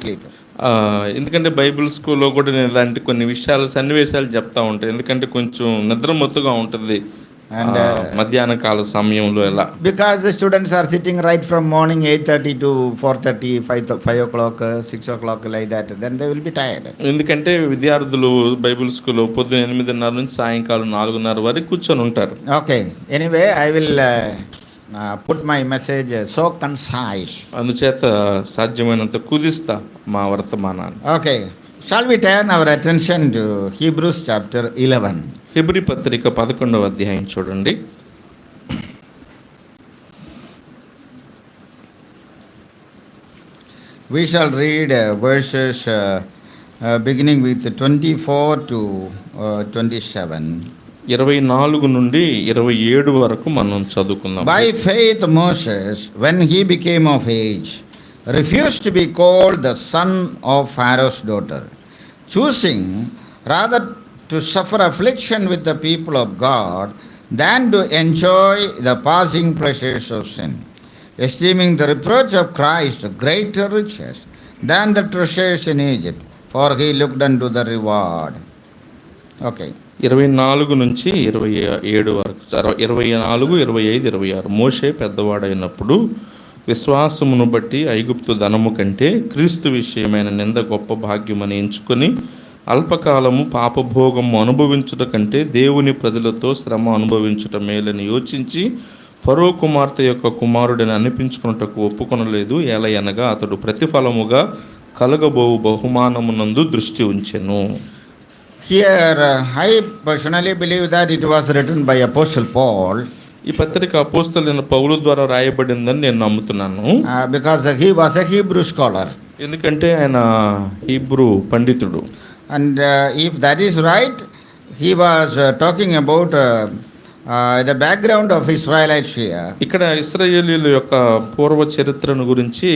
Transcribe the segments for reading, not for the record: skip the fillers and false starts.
sleep. ఎందుకంటే Bible స్కూల్లో కూడా నేను ఇలాంటి కొన్ని విషయాలు సన్నివేశాలు చెప్తా ఉంటాను, ఎందుకంటే కొంచెం నిద్రమత్తుగా ఉంటుంది And మధ్యాహ్న కాల సమయంలో ఎలా. because the students are sitting right from morning 8:30 to 4:30, 5 o'clock, 6 o'clock, like that, then they will be tired. ఎందుకంటే విద్యార్థులు బైబిల్ స్కూల్లో పొద్దున 8:30 నుంచి సాయంకాలం 4:30 వరకు కూర్చొని ఉంటారు. Okay, anyway, I will put my message so concise. అందుచేత సాధ్యమైనంత కుదిస్తా మా వర్తమానాన్ని. Okay, shall we turn our attention to Hebrews chapter 11? Hebrew పత్రిక 11వ అధ్యాయం చూడండి. We shall read verses beginning with 24 to 27. 24 నుండి 27 వరకు మనం చదువుకుందాం. By faith Moses, when he became of age, refused to be called the son of Pharaoh's daughter, choosing rather to suffer affliction with the people of God than to enjoy the passing pleasures of sin, esteeming the reproach of Christ greater riches than the treasures in Egypt, for he looked unto the reward. Okay. 24 నుంచి 27 వరకు, 24, 25, 26. మోషే పెద్దవాడైనప్పుడు విశ్వాసమును బట్టి ఐగుప్తు ధనము కంటే క్రీస్తు విషయమైన నింద గొప్ప భాగ్యమని ఎంచుకొని అల్పకాలము పాపభోగము అనుభవించుట కంటే దేవుని ప్రజలతో శ్రమ అనుభవించుట మేలని యోచించి ఫరో కుమార్తె యొక్క కుమారుడిని అనిపించుకున్నటకు ఒప్పుకొనలేదు. ఎలయనగా అతడు ప్రతిఫలముగా కలగబోవు బహుమానమునందు దృష్టి ఉంచెను. Here, I personally believe that it was written by Apostle Paul. ఈ పత్రిక అపోస్తలుడైన పౌలు ద్వారా రాయబడిందని నేను నమ్ముతున్నాను. Because he was a Hebrew scholar. ఎందుకంటే ఆయన హీబ్రూ పండితుడు. And if that is right, he was talking about the background of Israelites here. ఇక్కడ ఇశ్రాయేలీయుల యొక్క పూర్వ చరిత్రను గురించి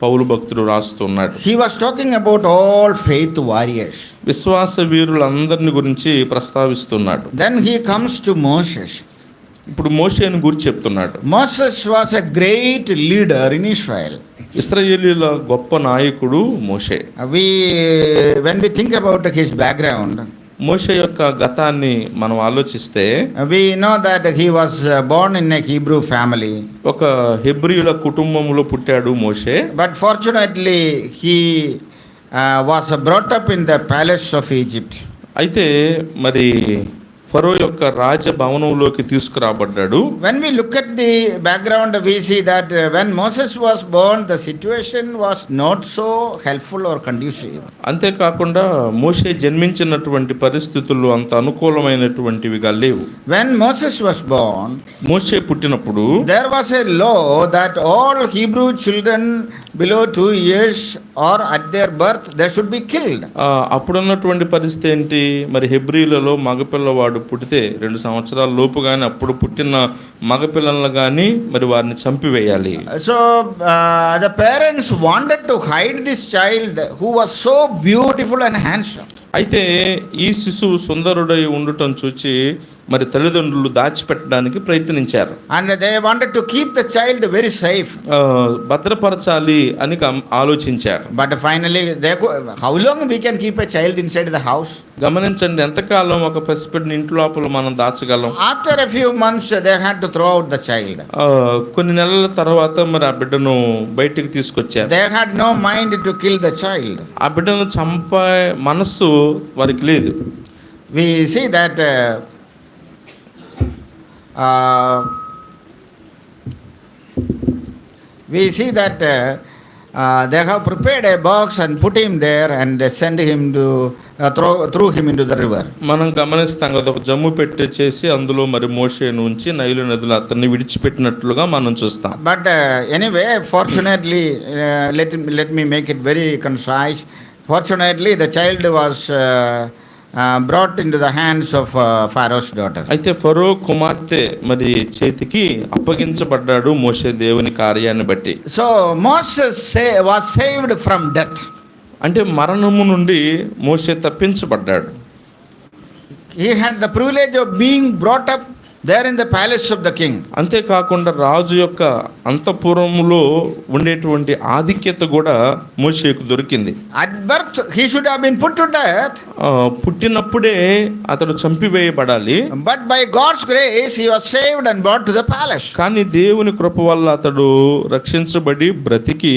పౌలు భక్తుడు రాస్తున్నాడు. He was talking about all faith warriors. విశ్వాస వీరులందరిని గురించి ప్రస్తావిస్తున్నాడు. Then he comes to Moses. ఇప్పుడు మోషేను గురించి చెప్తున్నాడు. Moses was a great leader in Israel. ఇశ్రాయేలీయుల గొప్ప నాయకుడు మోషే. When we think about his background, మోషే యొక్క గతాన్ని మనం ఆలోచిస్తే we know that he was born in a Hebrew family. ఒక హెబ్రీయుల కుటుంబంలో పుట్టాడు మోషే. But fortunately he was brought up in the palace of Egypt. అయితే మరి ఫరో యొక్క రాజభవనంలోకి తీసుకురాబడ్డాడు. When we look at the background, we see that when Moses was born, the situation was not so helpful or conducive. అంతేకాకుండా మోషే జన్మించినటువంటి పరిస్థితులు అంత అనుకూలమైనటువంటివిగా లేవు. When Moses was born, మోషే పుట్టినప్పుడు there was a law that all Hebrew children below 2 years or at their birth they should be killed. అప్పుడున్నటువంటి పరిస్థితి ఏంటి? మరి హెబ్రీలలో మగపిల్లవాడు పుట్టితే 2 సంవత్సరాల లోపు కానీ అప్పుడు పుట్టిన మగపిల్లలను కానీ మరి వారిని చంపివేయాలి. So the parents wanted to hide this child who was so beautiful and handsome. అయితే ఈ శిశువు సుందరుడై ఉండటం చూచి మరి తల్లిదండ్రులు దాచిపెట్టడానికి ప్రయత్నించారు. And they wanted to keep the child very safe. భద్రపరచాలి అని ఆలోచించారు. But finally how long we can keep a child inside the house? గమనించండి, ఎంతకాలం ఒక పసిబిడ్డని ఇంటి లోపల మనం దాచగలం? After a few months they had to throw out the child. కొన్ని నెలల తర్వాత మరి ఆ బిడ్డను బయటికి తీసుకొచ్చారు. They had no mind to kill the child. ఆ బిడ్డను చంపే మనస్సు వారికి లేదు. We see that they have prepared a box and put him there and send him to threw him into the river. మనం గమనిస్తాం కదా, ఒక జమ్ము పెట్టేసి అందులో మరి మోషేను ఉంచి నైలు నదిలో అతన్ని విడిచిపెట్టినట్లుగా మనం చూస్తాం. But anyway, fortunately, let me make it very concise. Fortunately, the child was brought into the hands of Pharaoh's daughter. అయితే ఫరో కుమార్తె మరి చేతికి అప్పగించబడ్డాడు మోషే దేవుని కార్యాన్ని బట్టి. So Moses was saved from death. అంటే మరణము నుండి మోషే తప్పించబడ్డాడు. He had the privilege of being brought up there in the palace of the king. అంతేకాకుండా రాజు యొక్క అంతఃపురములో ఉండేటువంటి ఆధిక్యత కూడా మోషేకు దొరికింది. At birth he should have been put to death. పుట్టినప్పుడే అతడు చంపివేయబడాలి. But by God's grace he was saved and brought to the palace. కానీ దేవుని కృప వల్ల అతడు రక్షించబడి బ్రతికి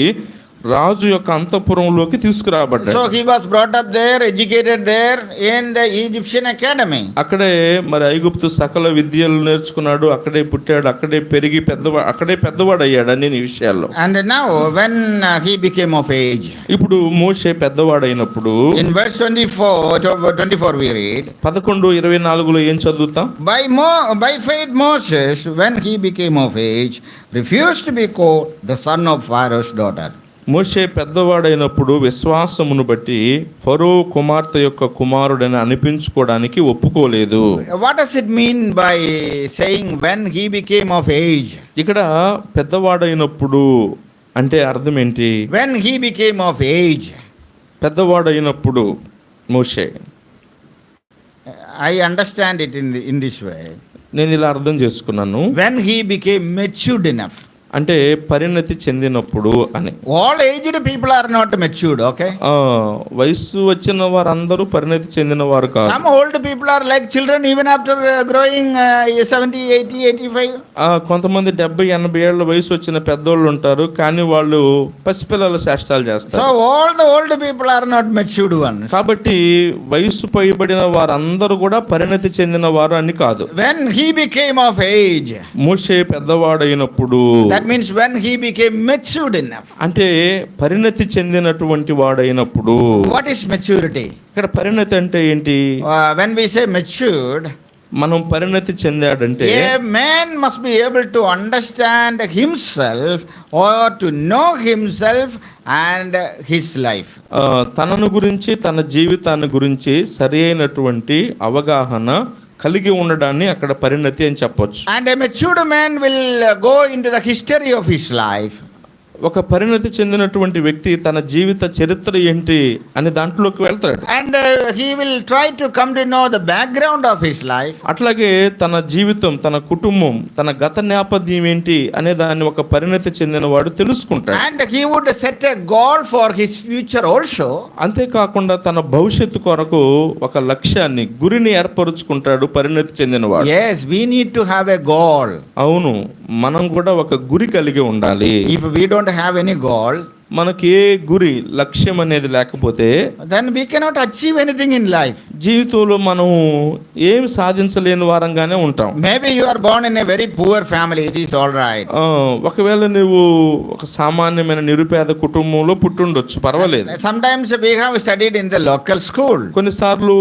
రాజు యొక్క అంతఃపురంలోకి తీసుకురాబడ్డాడు. So he was brought up there, educated there in the Egyptian academy. అక్కడే మరి ఐగుప్తు సకల విద్యలు నేర్చుకున్నాడు, అక్కడే పుట్టాడు, అక్కడే పెరిగి అక్కడే పెద్దవాడు అయ్యాడు అన్ని విషయాల్లో. And now when he became of age, ఇప్పుడు మోషే పెద్దవాడైనప్పుడు in verse 24 we read, 11:24లో ఏం చదువుతాం? By faith Moses, when he became of age, refused to be called the son of Pharaoh's daughter. మోషే పెద్దవాడైనప్పుడు విశ్వాసమును బట్టి ఫరో కుమార్తె యొక్క కుమారుడని అనిపించుకోవడానికి ఒప్పుకోలేదు. What does it mean by saying when he became of age? ఇక్కడ పెద్దవాడైనప్పుడు అంటే అర్థం ఏంటి? When he became of age, పెద్దవాడైనప్పుడు Moshe, I understand it in this way. నేను ఇలా అర్థం చేసుకున్నాను. When he became matured enough. అంటే పరిణతి చెందినప్పుడు అని. All aged people are not matured, okay? వయసు వచ్చిన వారందరూ పరిణతి చెందిన వారు కాదు. Some old people are like children even after growing 70, 80, 85. కొంతమంది 70, 80 ఏళ్ల వయసు వచ్చిన పెద్దోళ్ళు ఉంటారు, కానీ వాళ్ళు పసిపిల్లల చేష్టాలు చేస్తారు. So all the old people are not matured ones. కాబట్టి వయసు పైబడిన వారందరూ కూడా పరిణతి చెందిన వారు అని కాదు. When he became of age, Moshe పెద్దవాడైనప్పుడు, that means when he became matured enough. అంటే పరిణతి చెందినటువంటి వాడైనప్పుడు. What is maturity? ఇక్కడ పరిణతి అంటే ఏంటి? When we say matured, మనం పరిణతి చెందాడంటే a man must be able to understand himself or to know himself and his life. తనను గురించి తన జీవితాన్ని గురించి సరి అయినటువంటి అవగాహన కలిగి ఉండడాన్ని అక్కడ పరిణతి అని చెప్పొచ్చు. And a matured man will go into the history of his life. ఒక పరిణతి చెందినటువంటి వ్యక్తి తన జీవిత చరిత్ర ఏంటి అని దాంట్లోకి వెళ్తాడు. And he will try to come to know the background of his life. అట్లాగే తన జీవితం, తన కుటుంబం, తన గత నేపథ్యం ఏంటి అనే దాన్ని ఒక పరిణతి చెందిన వాడు తెలుసుకుంటాడు. And he would set a goal for his future also. అంతేకాకుండా తన భవిష్యత్తు కొరకు ఒక లక్ష్యాన్ని, గురిని ఏర్పరుచుకుంటాడు పరిణతి చెందినవాడు. Yes, we need to have a goal. అవును, మనం కూడా ఒక గురి కలిగి ఉండాలి. If we don't have any goal, మనకి ఏ గురి, లక్ష్యం అనేది లేకపోతే then we cannot achieve anything in life. జీవితంలో మనం ఏమి సాధించలేని వారంగానే ఉంటాం. Maybe you are born in a very poor family, it is all right. ఒకవేళ నువ్వు ఒక సామాన్యమైన నిరుపేద కుటుంబంలో పుట్టుండొచ్చు, పర్వాలేదు. Sometimes we have studied in the local school. కొన్నిసార్లు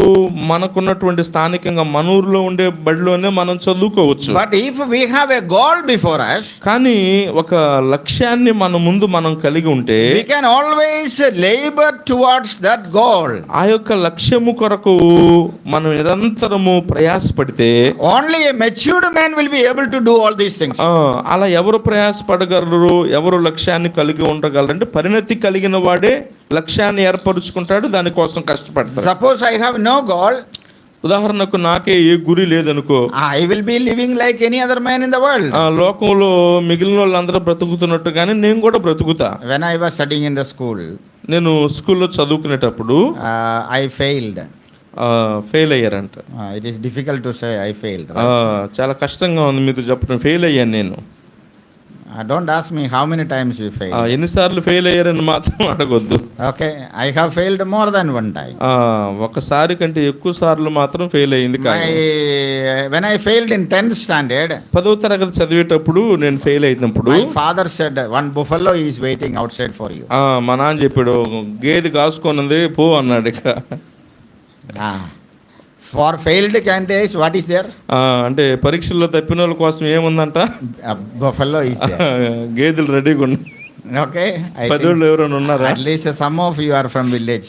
మనకున్నటువంటి స్థానికంగా మన ఊర్లో ఉండే బడిలోనే మనం చదువుకోవచ్చు. But if we have a goal before us, కానీ ఒక లక్ష్యాన్ని మన ముందు మనం కలిగి ఉంటే we can always labor towards that goal. ఆ యొక్క లక్ష్యము కొరకు మనం నిరంతరము ప్రయాసపడితే only a matured man will be able to do all these things. అలా ఎవరు ప్రయాసపడగలరు, ఎవరు లక్ష్యాన్ని కలిగి ఉండగలరు అంటే పరిణతి కలిగిన వాడే లక్ష్యాన్ని ఏర్పరుచుకుంటాడు, దానికోసం కష్టపడతాడు. Suppose I have no goal. ఉదాహరణకు నాకే ఏ గురి లేదనుకో, I will be living like any other man in the world. లోకంలో మిగిలిన వాళ్ళందరూ బ్రతుకుతున్నట్టుగానే నేను కూడా బ్రతుకుతా. When I was studying in the school, నేను స్కూల్లో చదువుకునేటప్పుడు I failed. ఫెయిల్ అయ్యారంట. It is difficult to say I failed. చాలా కష్టంగా ఉంది మీతో చెప్పడం. ఫెయిల్ అయ్యాను నేను. Don't ask me how many times you failed. ఎన్నిసార్లు ఫెయిల్ అయ్యారని మాత్రం అడగొద్దు. Okay, I have failed more than one time. ఒకసారి కంటే ఎక్కువ సార్లు మాత్రం ఫెయిల్ అయింది కాదు. When I failed in 10th standard, 10వ తరగతి చదివేటప్పుడు నేను ఫెయిల్ అయినప్పుడు my father said one buffalo is waiting outside for you. మా నాన్న చెప్పాడు, గేదె కాసుకొన్నది పో అన్నాడు. ఇక for failed candidates what is there? అంటే పరీక్షల్లో తప్పిన వాళ్ళ కోసం ఏముందంట? Buffalo is there. గేదెలు రెడీగా ఉన్నాయి. Okay, I పదోళ్ళు ఎవరైనా ఉన్నారా? at least some of you are from village.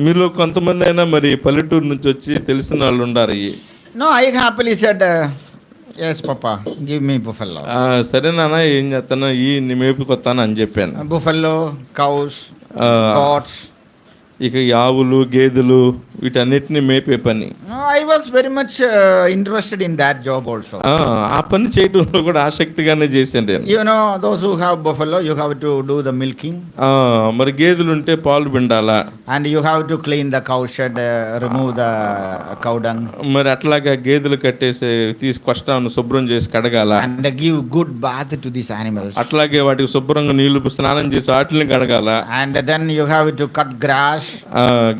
మీలో కొంతమంది అయినా మరి పల్లెటూరు నుంచి వచ్చి తెలిసిన వాళ్ళు ఉండారు. No, I happily said yes papa, give me buffalo. సరే నాన్న, ఏం చేస్తాను, ఈ మేపుకొస్తాను అని చెప్పాను. Buffalo, cows, goats. ఇక ఈ ఆవులు గేదెలు వీటన్నిటిని మేపే పని. No, I was very much interested in that job also. ఆ పని చేయడంలో కూడా ఆసక్తిగానే చేశాను నేను. You know, those who have buffalo, you have to do the milking. మరి గేదెలు ఉంటే పాలు పిండాలా, And you have to clean the cow shed, remove the cow dung. మరి అట్లాగా గేదెలు కట్టేసి కష్టాన్ని శుభ్రం చేసి కడగాల, And give good bath to these animals. అట్లాగే వాటికి శుభ్రంగా నీళ్లు స్నానం చేసి వాటిని కడగాల. And then you have to cut grass.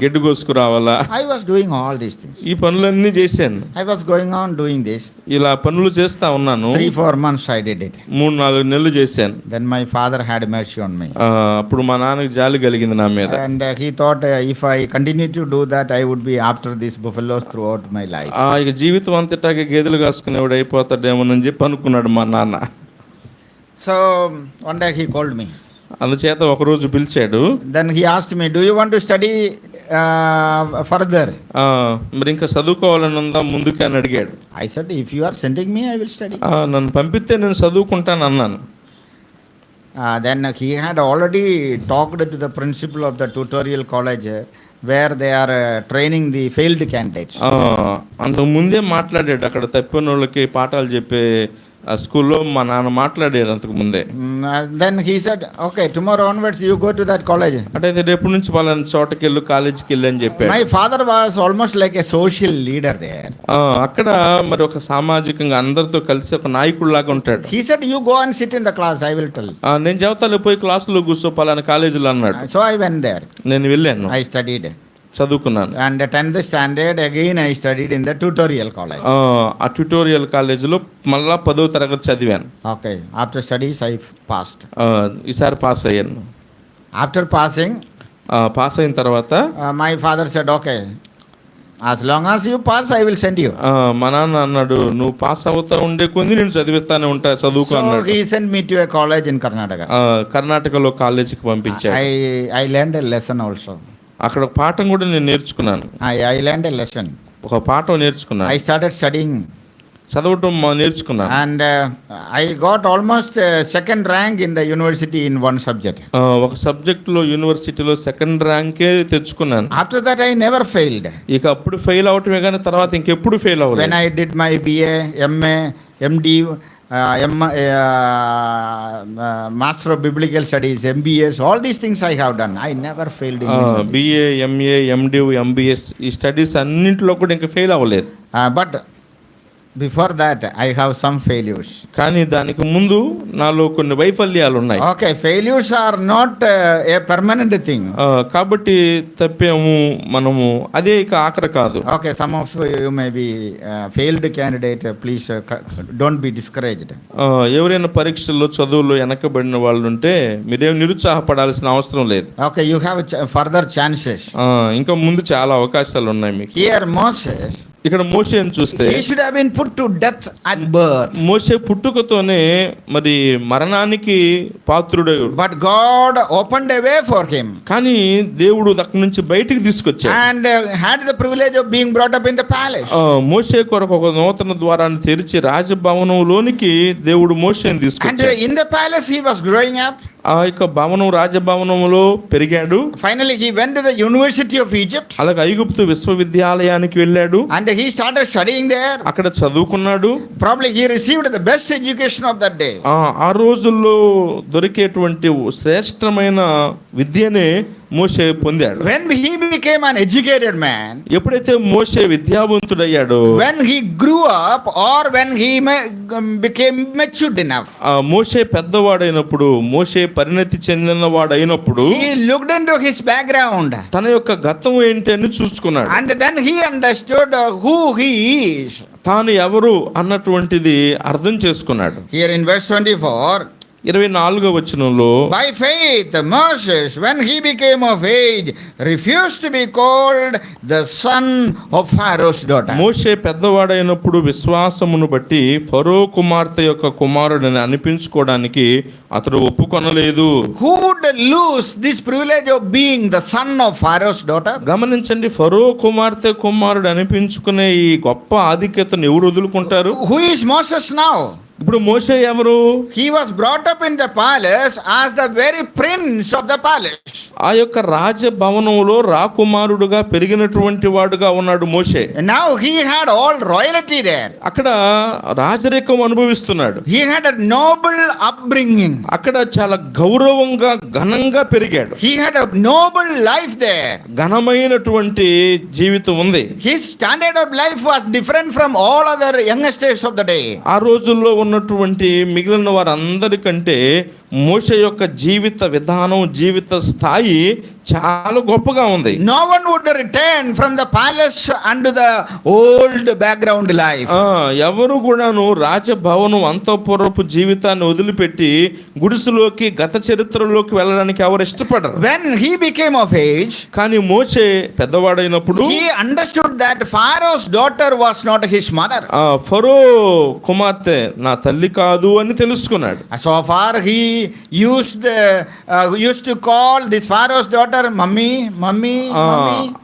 గడ్డి కోసుకురావాలా. I was doing all these things. ఈ పనులన్నీ చేశాను. I was going on doing this. ఇలా పనులు చేస్తా ఉన్నాను. 3-4 months I did it. 3-4 నెలలు చేశాను. Then my father had mercy on me. అప్పుడు మా నాన్నకి జాలి కలిగింది నా మీద. And he thought if I continue to do that, I would be after these buffaloes throughout my life. ఇక జీవితం అంతటాగా గేదెలు కాసుకునేవాడు అయిపోతాడేమోనని చెప్పి అనుకున్నాడు మా నాన్న. So one day he called me. అందుచేత ఒకరోజు పిలిచాడు. Then he asked me, do you want to study further? మరి ఇంకా చదువుకోవాలని ఉందా ముందుకు అని అడిగాడు. I said, if you are sending me, I will study. నన్ను పంపిస్తే నేను చదువుకుంటాను అన్నాను. Then he had already talked to the principal of the tutorial college where they are training the failed candidates. అంతకు ముందే మాట్లాడాడు అక్కడ తప్పిన వాళ్ళకి పాఠాలు చెప్పే ఆ స్కూల్లో మా నాన్న మాట్లాడాడు అంతకు ముందే. Then he said, okay, tomorrow onwards you go to that college. అంటే రేపు నుంచి వాళ్ళని చోటకి వెళ్ళు, కాలేజీకి వెళ్ళి అని చెప్పాడు. My father was almost like a social leader there. అక్కడ మరి ఒక సామాజికంగా అందరితో కలిసి ఒక నాయకుడిలాగా ఉంటాడు. He said, you go and sit in the class, I will tell. నేను చెబుతాను పోయి క్లాసులో కూర్చో పలానా కాలేజీలో అన్నాడు. So I went there. నేను వెళ్ళాను, I studied. చదువుకున్నాను. And 10th standard again I studied in the tutorial college. ఆ ట్యూటోరియల్ కాలేజీలో మళ్ళా 10వ తరగతి చదివాను. Okay, after studies I passed. ఈసారి పాస్ అయ్యాను. After passing, పాస్ అయిన తర్వాత my father said, okay, as long as you pass I will send you. మా నాన్న అన్నాడు, నువ్వు పాస్ అవుతా ఉండే కొంది నేను చదివిస్తానే ఉంటా, చదువుకో అన్నాడు. So he sent me to a college in Karnataka. కర్ణాటకలో కాలేజీకి పంపించాడు. I learned a lesson also. అక్కడ ఒక పాఠం కూడా నేను నేర్చుకున్నాను. I learned a lesson. ఒక పాఠం నేర్చుకున్నాను. I started studying. చదవటం నేర్చుకున్నాను. And I got almost second rank in the university in one subject. ఒక సబ్జెక్టులో యూనివర్సిటీలో సెకండ్ ర్యాంకే తెచ్చుకున్నాను. After that I never failed. ఇక అప్పుడు ఫెయిల్ అవటమే కానీ తర్వాత ఇంకెప్పుడు ఫెయిల్ అవ్వలేదు. When I did my BA, MA, MD, Master of Biblical Studies, MBS, all these things I have done. I never failed in BA, MA, MD, MBS ఈ studies అన్నింటిలో కూడా ఇంకా ఫెయిల్ అవ్వలేదు. But before that I have some failures. కానీ దానికి ముందు నాలో కొన్ని వైఫల్యాలు ఉన్నాయి. Okay, failures are not a permanent thing. కాబట్టి తప్పాము మనము, అదే ఇక ఆఖరి కాదు. Okay, some of you may be failed candidate, please don't be discouraged. ఎవరైనా పరీక్షల్లో చదువులో వెనకబడిన వాళ్ళు ఉంటే మీరేం నిరుత్సాహపడాల్సిన అవసరం లేదు. Okay, you have further chances. ఇంకా ముందు చాలా అవకాశాలు ఉన్నాయి మీకు. Here Moses, ఇక్కడ మోషేని చూస్తే he should have been put to death at birth. మోషే పుట్టుకతోనే మరి మరణానికి పాత్రుడయ్యాడు. But God opened a way for him. కానీ దేవుడు అక్కడి నుంచి బయటికి తీసుకొచ్చాడు. And had the privilege of being brought up in the palace. మోషే కొరకు ఒక నూతన ద్వారాన్ని తెరిచి రాజభవనంలోనికి దేవుడు మోషేని తీసుకొచ్చాడు. And in the palace he was growing up. ఆ యొక్క భవనం రాజభవనంలో పెరిగాడు. Finally he went to the University of Egypt. అలాగే ఐగుప్తు విశ్వవిద్యాలయానికి వెళ్ళాడు. And he started studying there. అక్కడ చదువుకున్నాడు. Probably he received the best education of that day. ఆ రోజుల్లో దొరికేటువంటి శ్రేష్టమైన విద్యనే మోషే పొందాడు. When he became an educated man, ఎప్పుడైతే మోషే విద్యావంతుడయ్యాడో, when he grew up or when he became matured enough, మోషే పెద్దవాడైనప్పుడు, మోషే పరిణతి చెందినవాడు అయినప్పుడు he looked into his background. తన యొక్క గతం ఏంటి అని చూసుకున్నాడు. And then he understood who he is. తాను ఎవరు అన్నటువంటిది అర్థం చేసుకున్నాడు. Here in verse 24, 24వ వచనంలో, by faith Moses, when he became of age, refused to be called the son of Pharaoh's daughter. మోషే పెద్దవాడైనప్పుడు విశ్వాసమును బట్టి ఫరో కుమార్తె యొక్క కుమారుడిని అనిపించుకోవడానికి అతడు ఒప్పుకొనలేదు. Who would lose this privilege of being the son of Pharaoh's daughter? గమనించండి, ఫరో కుమార్తె కుమారుడు అనిపించుకునే ఈ గొప్ప ఆధిక్యతను ఎవరు వదులుకుంటారు? Who is Moses now? ఇప్పుడు మోషే ఎవరు? He was brought up in the palace as the very prince of the palace. ఆ యొక్క రాజభవనంలో రాకుమారుడుగా పెరిగినటువంటి వాడుగా ఉన్నాడు మోషే. And now he had all royalty there. అక్కడ రాజరికం అనుభవిస్తున్నాడు. He had a noble upbringing. అక్కడ చాలా గౌరవంగా ఘనంగా పెరిగాడు. He had a noble life there. ఘనమైనటువంటి జీవితం ఉంది. His standard of life was different from all other youngsters of the day. ఆ రోజుల్లో ఉన్నటువంటి మిగిలిన వారందరికంటే మోషే యొక్క జీవిత విధానం, జీవిత స్థాయి చాలా గొప్పగా ఉంది. No one would return from the palace unto the old background life. ఎవరు కూడాను రాజభవనం అంతఃపురపు జీవితాన్ని వదిలిపెట్టి గుడిసెలోకి, గత చరిత్రలోకి వెళ్ళడానికి ఎవరు ఇష్టపడరు. When he became of age, కానీ మోషే పెద్దవాడైనప్పుడు he understood that Pharaoh's daughter was not his mother. ఫరో కుమార్తె నా తల్లి కాదు అని తెలుసుకున్నాడు. So far he used to call this Pharaoh's daughter mummy.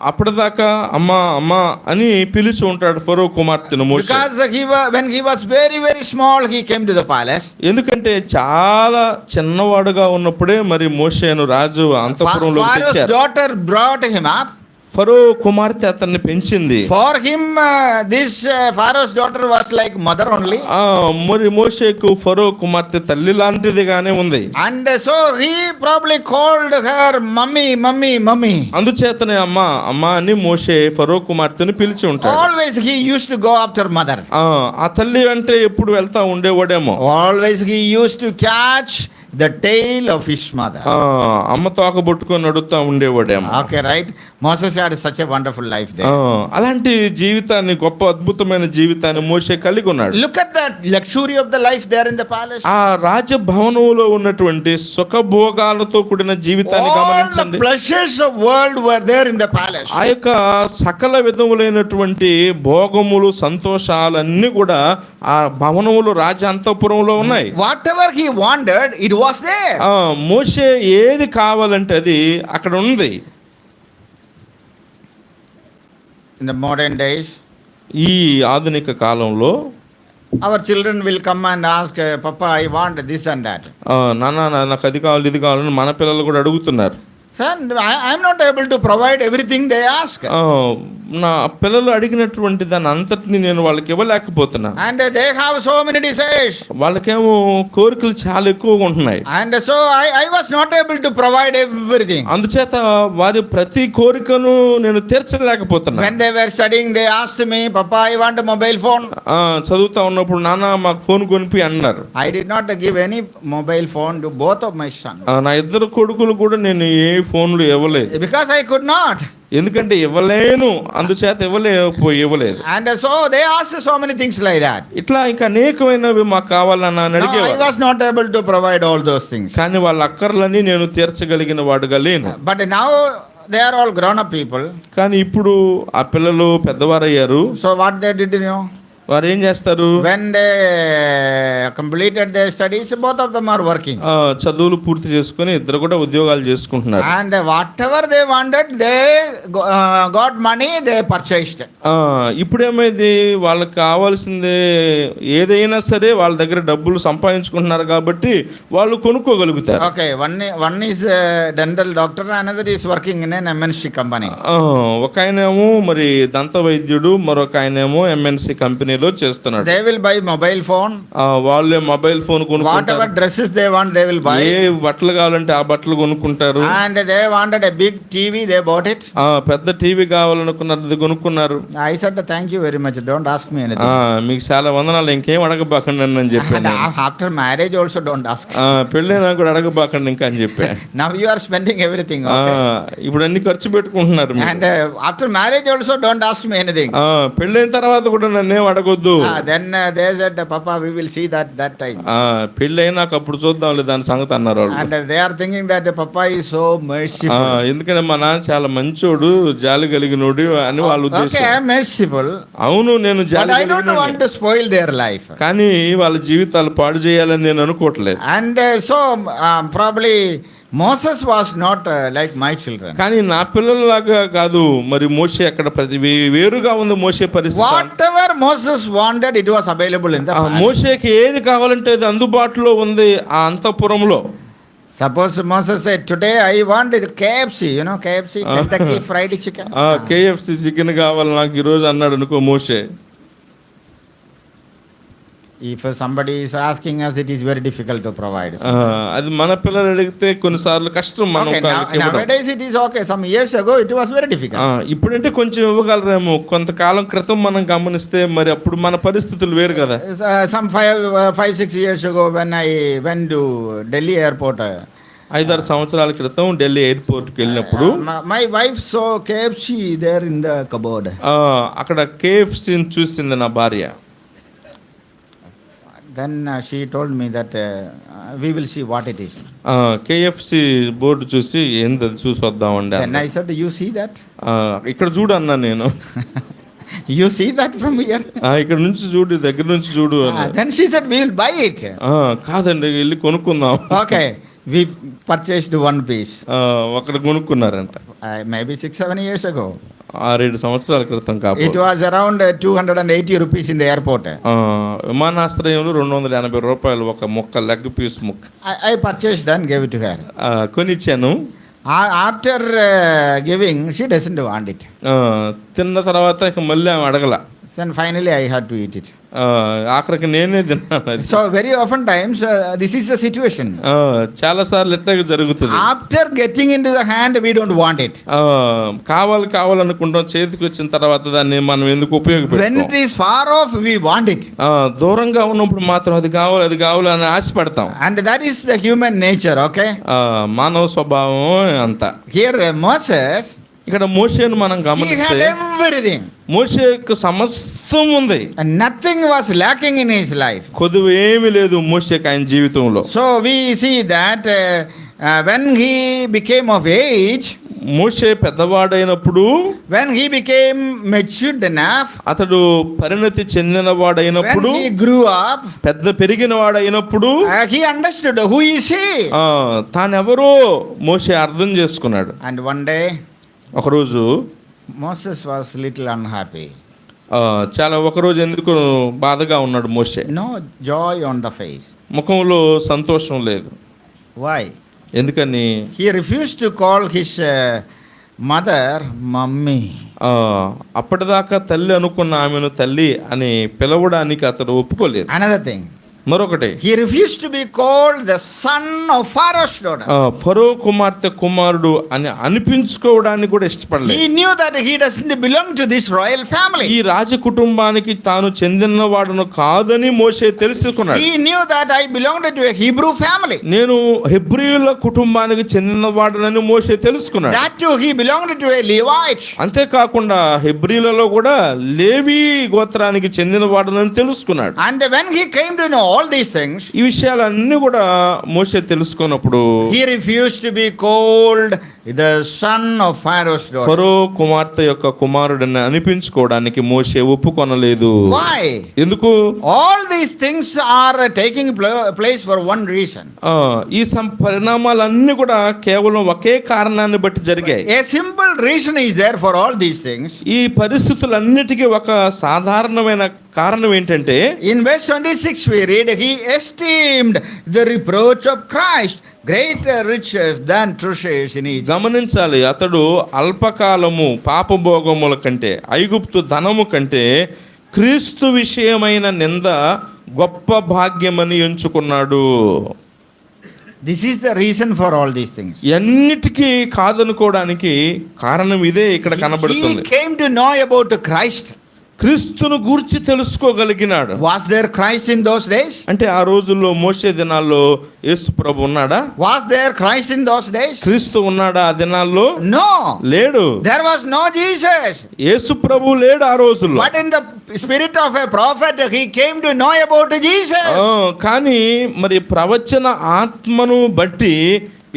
అప్పటిదాకా అమ్మా అమ్మా అని పిలిచి ఉంటాడు ఫరో కుమార్తెను మోషే. Because when he was very very small he came to the palace. ఎందుకంటే చాలా చిన్నవాడుగా ఉన్నప్పుడే మరి మోషేను రాజు అంతఃపురంలోకి తెచ్చారు. Pharaoh's daughter brought him up. ఫరో కుమార్తె అతన్ని పెంచింది. For him this Pharaoh's daughter was like mother only. మరి మోషేకు ఫరో కుమార్తె తల్లి లాంటిదిగానే ఉంది. And so he probably called her mummy. అందుచేతనే అమ్మా అమ్మా అని మోషే ఫరో కుమార్తెను పిలిచి ఉంటాడు. Always he used to go after mother. ఆ తల్లి అంటే ఎప్పుడు వెళ్తా ఉండేవాడేమో. Always he used to catch the tail of his mother. అమ్మ తోక పట్టుకొని నడుస్తా ఉండేవాడేమో. Okay, right? Moses had such a wonderful life there. అలాంటి జీవితాన్ని, గొప్ప అద్భుతమైన జీవితాన్ని మోషే కలిగి ఉన్నాడు. Look at that luxury of the life there in the palace. ఆ రాజభవనంలో ఉన్నటువంటి సుఖభోగాలతో కూడిన జీవితాన్ని గమనించండి. All the pleasures of world were there in the palace. ఆ యొక్క సకల విధములైనటువంటి భోగములు, సంతోషాలన్నీ కూడా ఆ భవనములు, రాజ అంతఃపురంలో ఉన్నాయి. Whatever he wanted, it was there. మోషే ఏది కావాలంటే అది అక్కడ ఉంది. In the modern days, ఈ ఆధునిక కాలంలో our children will come and ask, Papa, I want this and that. నాన్న నాకు అది కావాలి, ఇది కావాలని మన పిల్లలు కూడా అడుగుతున్నారు. Son, I am not able to provide everything they ask. నా పిల్లలు అడిగినటువంటి దాన్ని అంతటిని నేను వాళ్ళకి ఇవ్వలేకపోతున్నా. And they have so many desires. వాళ్ళకేమో కోరికలు చాలా ఎక్కువగా ఉంటున్నాయి. And so I was not able to provide everything. అందుచేత వారి ప్రతి కోరికను నేను తీర్చలేకపోతున్నా. When they were studying, they asked me, Papa, I want a mobile phone. చదువుతా ఉన్నప్పుడు నాన్న మాకు ఫోన్ కొనిపి అన్నారు. I did not give any mobile phone to both of my sons. నా ఇద్దరు కొడుకులు కూడా నేను ఏ ఫోన్లు ఇవ్వలేదు. Because I could not. ఎందుకంటే ఇవ్వలేను, అందుచేత ఇవ్వలేదు. And so they asked so many things like that. ఇట్లా ఇంకా అనేకమైనవి మాకు కావాలని అడిగేవారు. I was not able to provide all those things. కానీ వాళ్ళ అక్కర్లని నేను తీర్చగలిగిన వాడుగా లేను. But now they are all grown up people. కానీ ఇప్పుడు ఆ పిల్లలు పెద్దవారయ్యారు. So what they did, వారు ఏం చేస్తారు? When they completed their studies, both of them are working. చదువులు పూర్తి చేసుకుని ఇద్దరు కూడా ఉద్యోగాలు చేసుకుంటున్నారు. And whatever they wanted, they got money, they purchased. ఇప్పుడేమైంది, వాళ్ళకి కావాల్సింది ఏదైనా సరే వాళ్ళ దగ్గర డబ్బులు సంపాదించుకుంటున్నారు కాబట్టి వాళ్ళు కొనుక్కోగలుగుతారు. Okay, one is a dental doctor, another is working in an MNC company. ఒక ఆయనేమో మరి దంత వైద్యుడు, మరొక ఆయనేమో MNC కంపెనీ చేస్తున్నాడు. They will buy mobile phone. వాళ్ళే మొబైల్ ఫోన్ కొనుక్కుంటారు. Whatever dresses they want, they will buy. ఏ బట్టలు కావాలంటే ఆ బట్టలు కొనుక్కుంటారు. And they wanted a big TV, they bought it. పెద్ద టీవీ కావాలనుకున్నారు, కొనుక్కున్నారు. I said thank you very much, don't ask me anything. మీకు చాలా వందనాలు, ఇంకేం అడగబాకండి అని చెప్పాను. After marriage also don't ask. పెళ్ళైనా కూడా అడగబాకండి ఇంకా అని చెప్పా. Now you are spending everything. ఇప్పుడు అన్ని ఖర్చు పెట్టుకుంటున్నారు. And after marriage also don't ask me anything. పెళ్ళైన తర్వాత కూడా నన్నేం అడగొద్దు. Then they said, Papa, we will see that time. పెళ్ళైనాక అప్పుడు చూద్దాంలే దాని సంగతి అన్నారు వాళ్ళు. And they are thinking that Papa is so merciful. ఎందుకంటే మా నాన్న చాలా మంచోడు, జాలి కలిగినోడు అని వాళ్ళ ఉద్దేశం. Okay, I am merciful. అవును, నేను జాలి But I don't want to spoil their life. కానీ వాళ్ళ జీవితాలు పాడు చేయాలని నేను అనుకోవట్లేదు. And so probably Moses was not like my children. కానీ నా పిల్లలలాగా కాదు మరి మోషే అక్కడ వేరుగా ఉంది మోషే పరిస్థితి. Whatever Moses wanted, it was available in the palace. మోషేకి ఏది కావాలంటే అది అందుబాటులో ఉంది ఆ అంతఃపురంలో. Suppose Moses said, today I want KFC, KFC, Kentucky Fried Chicken. KFC chicken కావాలి నాకు ఈరోజు అన్నాడు అనుకో మోషే. If somebody is asking us, it is very difficult to provide. అది మన పిల్లలు అడిగితే కొన్నిసార్లు కష్టం. Nowadays it is okay. Some years ago it was very difficult. ఇప్పుడంటే కొంచెం ఇవ్వగలరేమో, కొంతకాలం క్రితం మనం గమనిస్తే మరి అప్పుడు మన పరిస్థితులు వేరు కదా. Some 5-6 years ago when I went to Delhi airport, 5-6 సంవత్సరాల క్రితం ఢిల్లీ ఎయిర్పోర్ట్కి వెళ్ళినప్పుడు my wife saw KFC there in the cupboard. అక్కడ KFCని చూసింది నా భార్య. Then she told me that we will see what it is. KFC board చూసి ఏంది చూసి వద్దామండి. Then I said, you see that? ఇక్కడ చూడు అన్నా నేను. You see that from here? ఇక్కడ నుంచి చూడు, దగ్గర నుంచి చూడు. Then she said, we will buy it. కాదండి వెళ్ళి కొనుక్కుందాం. Okay, we purchased one piece. అక్కడ కొనుక్కున్నారంట. Maybe 6-7 years ago. 6-7 సంవత్సరాల క్రితం కాబట్టి. It was around 280 rupees in the airport. విమానాశ్రయంలో 280 రూపాయలు ఒక ముక్క, లెగ్ పీస్ ముక్క. I purchased and gave it to her. కొనిచ్చాను. After giving, she doesn't want it. తిన్న తర్వాత ఇక మళ్ళీ ఆమె అడగల. Then finally I had to eat it. ఆఖరికి నేనే తిన్నాను. So very often times this is the situation. చాలా సార్లు ఇట్లాగే జరుగుతుంది. After getting into the hand, we don't want it. కావాలనుకుంటాం, చేతికి వచ్చిన తర్వాత దాన్ని మనం ఎందుకు ఉపయోగపెడతాం. When it is far off, we want it. దూరంగా ఉన్నప్పుడు మాత్రం అది కావాలి అని ఆశపడతాం. And that is the human nature, okay? మానవ స్వభావం అంతా. Here Moses, ఇక్కడ మోషేను మనం గమనిస్తే మోషేకు సమస్తం ఉంది. and nothing was lacking in his life. కొదువు ఏమీ లేదు మోషేకు ఆయన జీవితంలో. So we see that when he became of age, Moshe పెద్దవాడైనప్పుడు, when he became matured enough, అతడు పరిణతి చెందినవాడైనప్పుడు, when he grew up, పెరిగిన వాడైనప్పుడు, he understood who is he. తానెవరో మోషే అర్థం చేసుకున్నాడు. And one day ఒకరోజు Moses was little unhappy. ఒకరోజు ఎందుకు బాధగా ఉన్నాడు మోషే. No joy on the face. ముఖంలో సంతోషం లేదు. Why? ఎందుకని? He refused to call his mother mummy. అప్పటిదాకా తల్లి అనుకున్న ఆమెను తల్లి అని పిలవడానికి అతడు ఒప్పుకోలేదు. Another thing, మరొకటి, he refused to be called the son of Pharaoh's daughter. ఫరో కుమార్తె కుమారుడు అని అనిపించుకోవడానికి కూడా ఇష్టపడలేదు. He knew that he doesn't belong to this royal family. ఈ రాజ కుటుంబానికి తాను చెందినవాడును కాదని మోషే తెలుసుకున్నాడు. He knew that I belonged to a Hebrew family. నేను హెబ్రీయుల కుటుంబానికి చెందినవాడునని మోషే తెలుసుకున్నాడు. That too he belonged to a Levite. అంతేకాకుండా హెబ్రీయులలో కూడా లేవి గోత్రానికి చెందినవాడునని తెలుసుకున్నాడు. And when he came to know all these things, ఈ విషయాలన్నీ కూడా మోషే తెలుసుకున్నప్పుడు he refused to be called the son of Pharaoh's daughter. ఫరో కుమార్తె యొక్క కుమారుడని అనిపించుకోవడానికి మోషే ఒప్పుకొనలేదు. Why? ఎందుకు? All these things are taking place for one reason. ఈ పరిణామాలన్నీ కూడా కేవలం ఒకే కారణాన్ని బట్టి జరిగాయి. A simple reason is there for all these things. ఈ పరిస్థితులన్నిటికీ ఒక సాధారణమైన కారణం ఏంటంటే, in verse 26 we read, he esteemed the reproach of Christ greater riches than treasures in Egypt. గమనించాలి, అతడు అల్పకాలము పాపభోగముల కంటే, ఐగుప్తు ధనము కంటే క్రీస్తు విషయమైన నింద గొప్ప భాగ్యమని ఎంచుకున్నాడు. This is the reason for all these things. ఎన్నిటికీ కాదనుకోవడానికి కారణం ఇదే ఇక్కడ కనబడుతుంది. He came to know about Christ. క్రీస్తును గూర్చి తెలుసుకోగలిగినాడు. Was there Christ in those days? అంటే ఆ రోజుల్లో మోషే దినాల్లో యేసు ప్రభు ఉన్నాడా? Was there Christ in those days? క్రీస్తు ఉన్నాడా ఆ దినాల్లో? No, లేడు. there was no Jesus. యేసు ప్రభు లేడు ఆ రోజుల్లో. But in the spirit of a prophet he came to know about Jesus. కానీ మరి ప్రవచన ఆత్మను బట్టి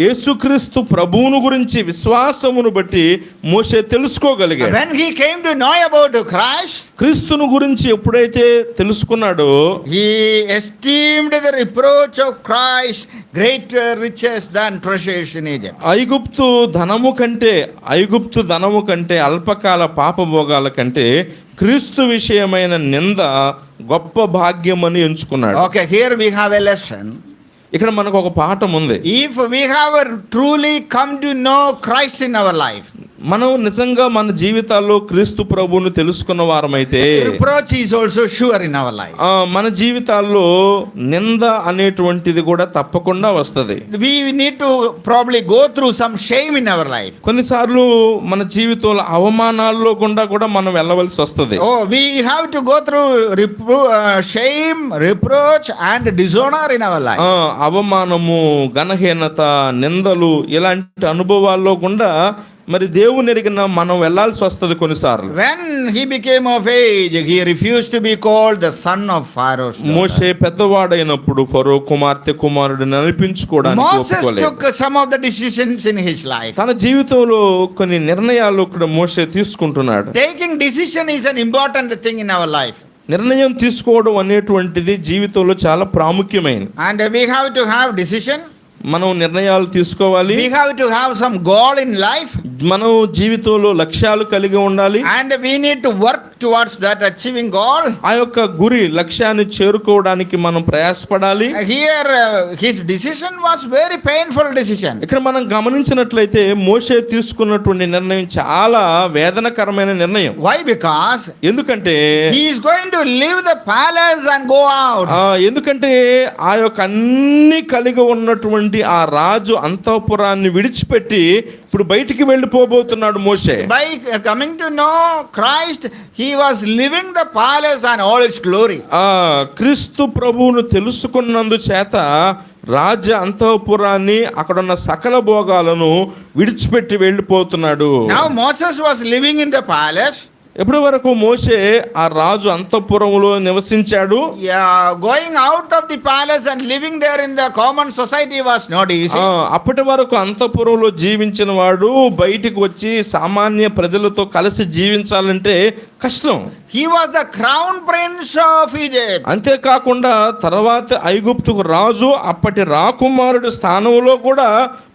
యేసుక్రీస్తు ప్రభువును గురించి విశ్వాసమును బట్టి మోషే తెలుసుకోగలిగాడు. When he came to know about Christ, క్రీస్తును గురించి ఎప్పుడైతే తెలుసుకున్నాడో, he esteemed the reproach of Christ greater riches than treasures in Egypt. ఐగుప్తు ధనము కంటే అల్పకాల పాపభోగాల కంటే క్రీస్తు విషయమైన నింద గొప్ప భాగ్యమని ఎంచుకున్నాడు. Okay, here we have a lesson. ఇక్కడ మనకు ఒక పాఠం ఉంది. If we have truly come to know Christ in our life, మనం నిజంగా మన జీవితాల్లో క్రీస్తు ప్రభువును తెలుసుకున్న వారమైతే reproach is also sure in our life. మన జీవితాల్లో నింద అనేటువంటిది కూడా తప్పకుండా వస్తది. We need to probably go through some shame in our life. కొన్నిసార్లు మన జీవితంలో అవమానాల్లో గుండా కూడా మనం వెళ్ళవలసి వస్తది. Oh, we have to go through shame, reproach and dishonor in our life. అవమానము, ఘనహీనత, నిందలు ఇలాంటి అనుభవాల్లో గుండా మరి దేవుని ఎరిగిన మనం వెళ్ళాల్సి వస్తుంది కొన్నిసార్లు. When he became of age, he refused to be called the son of Pharaoh. మోషే పెద్దవాడైనప్పుడు ఫరో కుమార్తె కుమారుడిని అనిపించుకోవడానికి Moses took some of the decisions in his life. తన జీవితంలో కొన్ని నిర్ణయాలు కూడా మోషే తీసుకుంటున్నాడు. Taking decision is an important thing in our life. నిర్ణయం తీసుకోవడం అనేటువంటిది జీవితంలో చాలా ప్రాముఖ్యమైనది. And we have to have decision. మనం నిర్ణయాలు తీసుకోవాలి. We have to have some goal in life. మనం జీవితంలో లక్ష్యాలు కలిగి ఉండాలి. And we need to work towards that achieving goal. ఆ యొక్క గురి లక్ష్యాన్ని చేరుకోవడానికి మనం ప్రయాసపడాలి. Here his decision was very painful decision. ఇక్కడ మనం గమనించినట్లయితే మోషే తీసుకున్నటువంటి నిర్ణయం చాలా వేదనకరమైన నిర్ణయం. Why? Because ఎందుకంటే he is going to leave the palace and go out. ఎందుకంటే ఆ యొక్క అన్ని కలిగి ఉన్నటువంటి ఆ రాజు అంతఃపురాన్ని విడిచిపెట్టి ఇప్పుడు బయటికి వెళ్ళిపోబోతున్నాడు మోషే. By coming to know Christ, he was leaving the palace and all its glory. క్రీస్తు ప్రభువును తెలుసుకున్నందు చేత రాజ్య అంతఃపురాన్ని అక్కడున్న సకల భోగాలను విడిచిపెట్టి వెళ్ళిపోతున్నాడు. Now Moses was living in the palace. ఎప్పటి వరకు మోషే ఆ రాజు అంతఃపురంలో నివసించాడు. Going out of the palace and living there in the common society was not easy. అప్పటి వరకు అంతఃపురంలో జీవించిన వాడు బయటికి వచ్చి సామాన్య ప్రజలతో కలిసి జీవించాలంటే కష్టం. He was the crown prince of Egypt. అంతేకాకుండా తర్వాత ఐగుప్తుకు రాజు, అప్పటి రాకుమారుడి స్థానంలో కూడా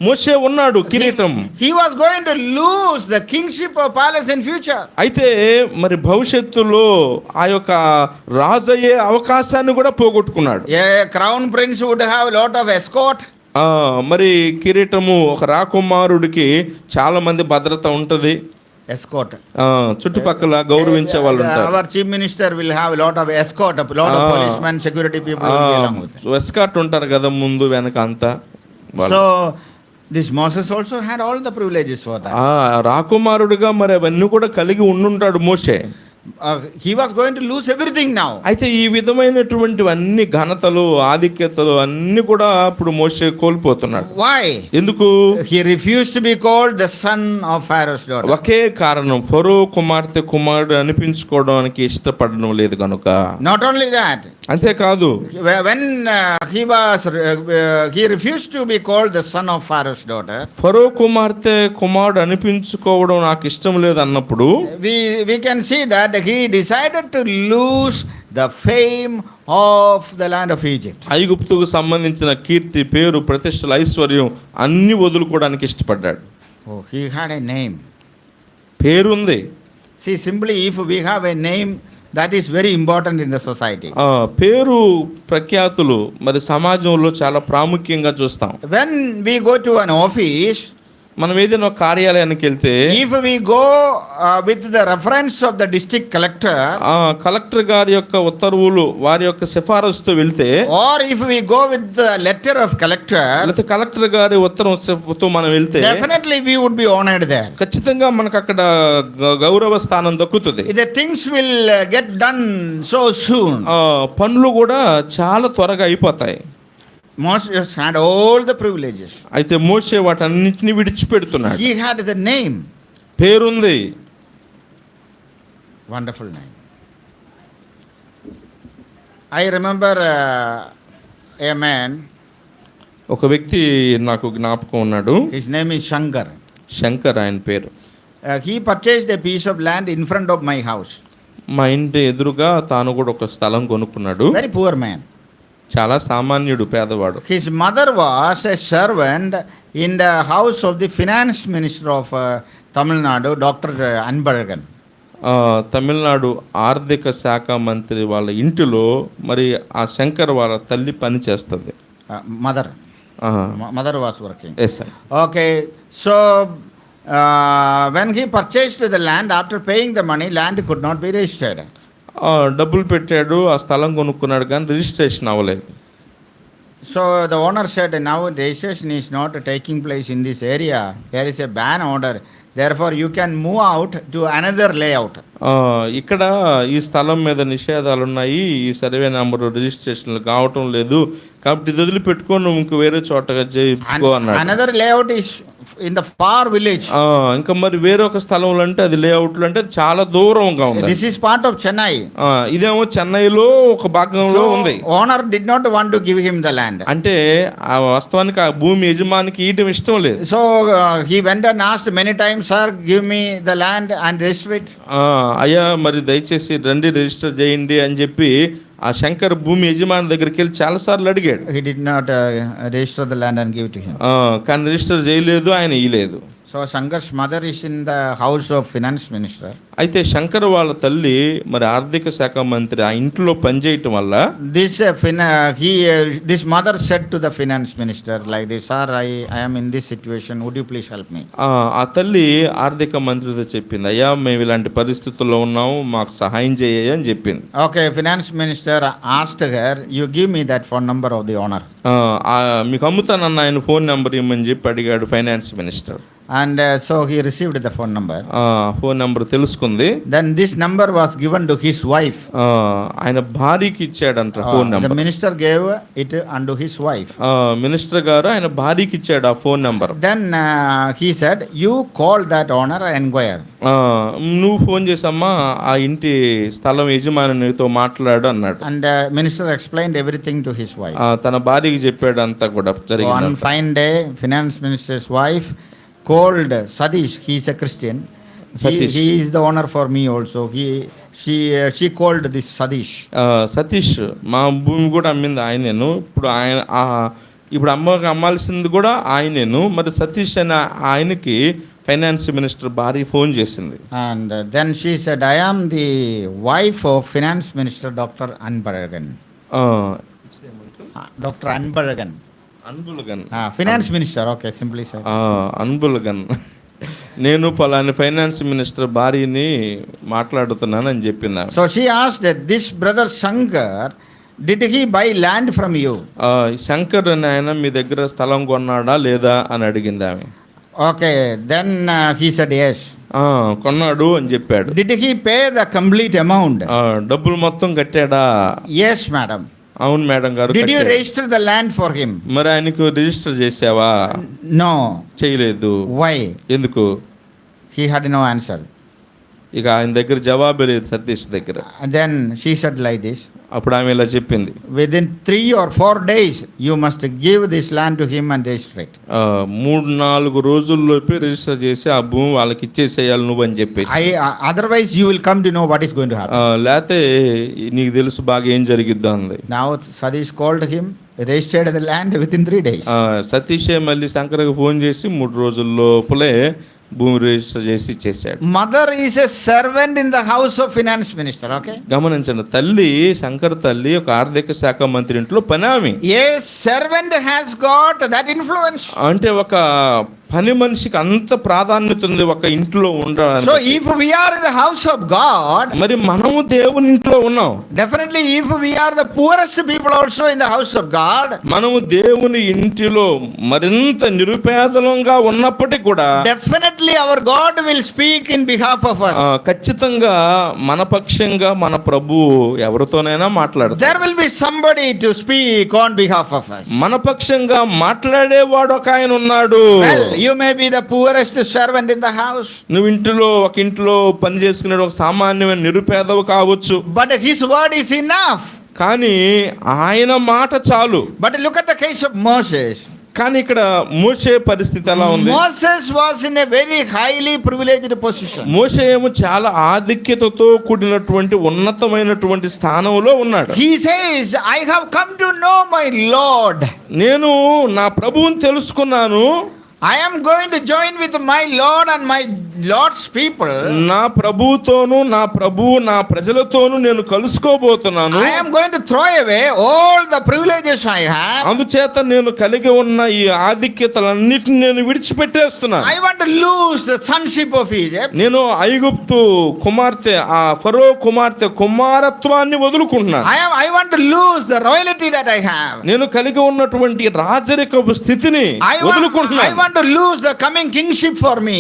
మోషే ఉన్నాడు, కిరీటం. He was going to lose the kingship of palace in future. అయితే మరి భవిష్యత్తులో ఆ యొక్క రాజయ్యే అవకాశాన్ని కూడా పోగొట్టుకున్నాడు. A crown prince would have a lot of escort. మరి కిరీటము ఒక రాకుమారుడికి చాలా మంది భద్రత ఉంటది. Escort. చుట్టుపక్కల గౌరవించే వాళ్ళు ఉంటారు. Our chief minister will have a lot of escort, a lot of policemen, security people will be along with him. Escort ఉంటారు కదా ముందు వెనక అంతా. So this Moses also had all the privileges for that. రాకుమారుడిగా మరి అవన్నీ కూడా కలిగి ఉండుంటాడు మోషే. He was going to lose everything now. అయితే ఈ విధమైనటువంటి అన్ని ఘనతలు, ఆధిక్యతలు అన్ని కూడా ఇప్పుడు మోషే కోల్పోతున్నాడు. Why? ఎందుకు? He refused to be called the son of Pharaoh's daughter. ఒకే కారణం, ఫరో కుమార్తె కుమారుడు అనిపించుకోవడానికి ఇష్టపడడం లేదు కనుక. Not only that. అంతేకాదు, when he refused to be called the son of Pharaoh's daughter. ఫరో కుమార్తె కుమారుడు అనిపించుకోవడం నాకు ఇష్టం లేదు అన్నప్పుడు we can see that he decided to lose the fame of the land of Egypt. ఐగుప్తుకు సంబంధించిన కీర్తి, పేరు, ప్రతిష్టలు, ఐశ్వర్యం అన్ని వదులుకోవడానికి ఇష్టపడ్డాడు. Oh, he had a name. పేరుంది. See, simply if we have a name, that is very important in the society. పేరు ప్రఖ్యాతులు మరి సమాజంలో చాలా ప్రాముఖ్యంగా చూస్తాం. When we go to an office, మనం ఏదైనా కార్యాలయానికి వెళ్తే if we go with the reference of the district collector, collector గారి యొక్క ఉత్తర్వులు వారి యొక్క సిఫారసుతో వెళ్తే, or if we go with the letter of collector, లేకపోతే కలెక్టర్ గారి ఉత్తర్వుతో మనం వెళ్తే definitely we would be honored there. ఖచ్చితంగా మనకు అక్కడ గౌరవ స్థానం దక్కుతుంది. The things will get done so soon. పనులు కూడా చాలా త్వరగా అయిపోతాయి. Moses had all the privileges. అయితే మోషే వాటన్నిటిని విడిచిపెడుతున్నాడు. He had the name. పేరుంది. Wonderful name. I remember a man. ఒక వ్యక్తి నాకు జ్ఞాపకం ఉన్నాడు. His name is Shankar. Shankar ఆయన పేరు. He purchased a piece of land in front of my house. మా ఇంటి ఎదురుగా తాను కూడా ఒక స్థలం కొనుక్కున్నాడు. Very poor man. చాలా సామాన్యుడు, పేదవాడు. His mother was a servant in the house of the finance minister of Tamil Nadu, Dr. Anbaragan. Tamil Nadu ఆర్థిక శాఖ మంత్రి వాళ్ళ ఇంటిలో మరి ఆ శంకర్ వాళ్ళ తల్లి పని చేస్తుంది. Mother was working. Yes, sir. Okay, so when he purchased the land, after paying the money, land could not be registered. డబ్బులు పెట్టాడు, ఆ స్థలం కొనుక్కున్నాడు, కానీ రిజిస్ట్రేషన్ అవ్వలేదు. So the owner said, now registration is not taking place in this area. There is a ban order. Therefore, you can move out to another layout. ఇక్కడ ఈ స్థలం మీద నిషేధాలు ఉన్నాయి, ఈ సర్వే నెంబరు రిజిస్ట్రేషన్లు కావటం లేదు, కాబట్టి ఇది వదిలిపెట్టుకొని నువ్వు ఇంక వేరే చోటగా చేయించుకో అన్నాడు. Another layout is in the far village. ఇంకా మరి వేరొక స్థలంలో అంటే అది లేఅవుట్లు అంటే చాలా దూరంగా ఉంది. This is part of Chennai. ఇదేమో చెన్నైలో ఒక భాగంలో ఉంది. Owner did not want to give him the land. అంటే ఆ వాస్తవానికి ఆ భూమి యజమానికి ఇవ్వడం ఇష్టం లేదు. So he went and asked many times, sir, give me the land and register it. అయ్యా మరి దయచేసి రండి రిజిస్టర్ చేయండి అని చెప్పి ఆ శంకర్ భూమి యజమాని దగ్గరికి వెళ్ళి చాలాసార్లు అడిగాడు. He did not register the land and give to him. కానీ రిజిస్టర్ చేయలేదు, ఆయన ఇయ్యలేదు. So Shankar's mother is in the house of finance minister. అయితే శంకర్ వాళ్ళ తల్లి మరి ఆర్థిక శాఖ మంత్రి ఆ ఇంట్లో పనిచేయటం వల్ల this mother said to the finance minister like this, sir, I am in this situation, would you please help me? ఆ తల్లి ఆర్థిక మంత్రితో చెప్పింది, అయ్యా మేము ఇలాంటి పరిస్థితుల్లో ఉన్నాము, మాకు సహాయం చేయ అని చెప్పింది. Okay, finance minister asked her, you give me that phone number of the owner. మీకు అమ్ముతానన్న ఆయన ఫోన్ నెంబర్ ఇమ్మని చెప్పి అడిగాడు finance minister. And so he received the phone number. Phone number తెలుసుకుంది. Then this number was given to his wife. ఆయన భార్యకి ఇచ్చాడంట phone number. The minister gave it unto his wife. Minister గారు ఆయన భార్యకి ఇచ్చాడు ఆ phone number. Then he said, you call that owner and inquire. నువ్వు ఫోన్ చేసమ్మా ఆ ఇంటి స్థలం యజమానితో మాట్లాడు అన్నాడు. And minister explained everything to his wife. తన భార్యకి చెప్పాడు అంతా కూడా జరిగింది. One fine day, finance minister's wife called Sadish. He is a Christian. He is the owner for me also. She called this Sadish. Satish మా భూమి కూడా అమ్మింది ఆయనేను, ఇప్పుడు అమ్మాల్సింది కూడా ఆయనేను. మరి సతీష్ అనే ఆయనకి ఫైనాన్స్ మినిస్టర్ భార్య ఫోన్ చేసింది. And then she said, I am the wife of finance minister Dr. Anbaragan. Dr. Anbaragan. Anbalagan finance minister. Okay, simply sir Anbalagan. నేను పలాని ఫైనాన్స్ మినిస్టర్ భార్యని మాట్లాడుతున్నాను అని చెప్పింది. So she asked that this brother Shankar did he buy land from you. Shankar అని ఆయన మీ దగ్గర స్థలం కొన్నాడా లేదా అని అడిగింది ఆమె. Okay, then he said yes. కొన్నాడు అని చెప్పాడు. Did he pay the complete amount. డబ్బులు మొత్తం కట్టాడా? yes madam. అవును మేడం గారు. Did you register the land for him? మరి ఆయనకు రిజిస్టర్ చేసావా? No. చేయలేదు. Why? ఎందుకు? He had no answer. ఇక ఆయన దగ్గర జవాబే లేదు సతీష్ దగ్గర. Then she said like this. అప్పుడు ఆమె ఇలా చెప్పింది, within 3 or 4 days you must give this land to him and register it. 3-4 రోజుల్లోపే register చేసి ఆ భూమి వాళ్ళకి ఇచ్చేసేయాలి నువ్వు అని చెప్పేసి. Otherwise you will come to know what is going to happen. లేతే నీకు తెలుసు బాగా ఏం జరిగిద్దో అంది. Now Sadish called him, registered the land within 3 days. సతీషే మళ్ళీ శంకర్కి ఫోన్ చేసి 3 రోజుల లోపలే భూమి రిజిస్టర్ చేసి ఇచ్చేసాడు. Mother is a servant in the house of finance minister. Okay, గమనించండి, తల్లి శంకర్ తల్లి ఒక ఆర్థిక శాఖ మంత్రి ఇంట్లో పని ఆమె. ఏ servant has got that influence. అంటే ఒక పని మనిషికి అంత ప్రాధాన్యత ఉంది ఒక ఇంట్లో ఉండడానికి. So if we are in the house of God, మరి మనము దేవుని ఇంట్లో ఉన్నాం. Definitely if we are the purest people also in the house of God, మనము దేవుని ఇంటిలో మరింత నిరుపేదలంగా ఉన్నప్పటికీ కూడా definitely our God will speak in behalf of us. ఖచ్చితంగా మన పక్షంగా మన ప్రభువు ఎవరితోనైనా మాట్లాడతాడు. There will be somebody to speak on behalf of us. మన పక్షంగా మాట్లాడేవాడు ఒక ఆయన ఉన్నాడు. You may be the poorest servant in the house. నువ్వు ఒక ఇంట్లో పని చేసుకునే ఒక సామాన్యమైన నిరుపేదవు కావచ్చు. But his word is enough. కానీ ఆయన మాట చాలు. But look at the case of Moses. కానీ ఇక్కడ మోషే పరిస్థితి ఎలా ఉంది? Moses was in a very highly privileged position. మోషే ఏమో చాలా ఆధిక్యతతో కూడినటువంటి ఉన్నతమైనటువంటి స్థానంలో ఉన్నాడు. He says, I have come to know my Lord. నేను నా ప్రభువుని తెలుసుకున్నాను. I am going to join with my Lord and my Lord's people. నా ప్రభువుతోను నా ప్రజలతోను నేను కలుసుకోబోతున్నాను. I am going to throw away all the privileges I have. అందుచేత నేను కలిగి ఉన్న ఈ ఆధిక్యతలన్నిటిని నేను విడిచిపెట్టేస్తున్నాను. I want to lose the sonship of Egypt. నేను ఐగుప్తు కుమార్తె, ఆ ఫరో కుమార్తె కుమారత్వాన్ని వదులుకుంటున్నాను. I want to lose the royalty that I have. నేను కలిగి ఉన్నటువంటి రాజరికపు స్థితిని వదులుకుంటున్నాను. I want to lose the coming kingship for me.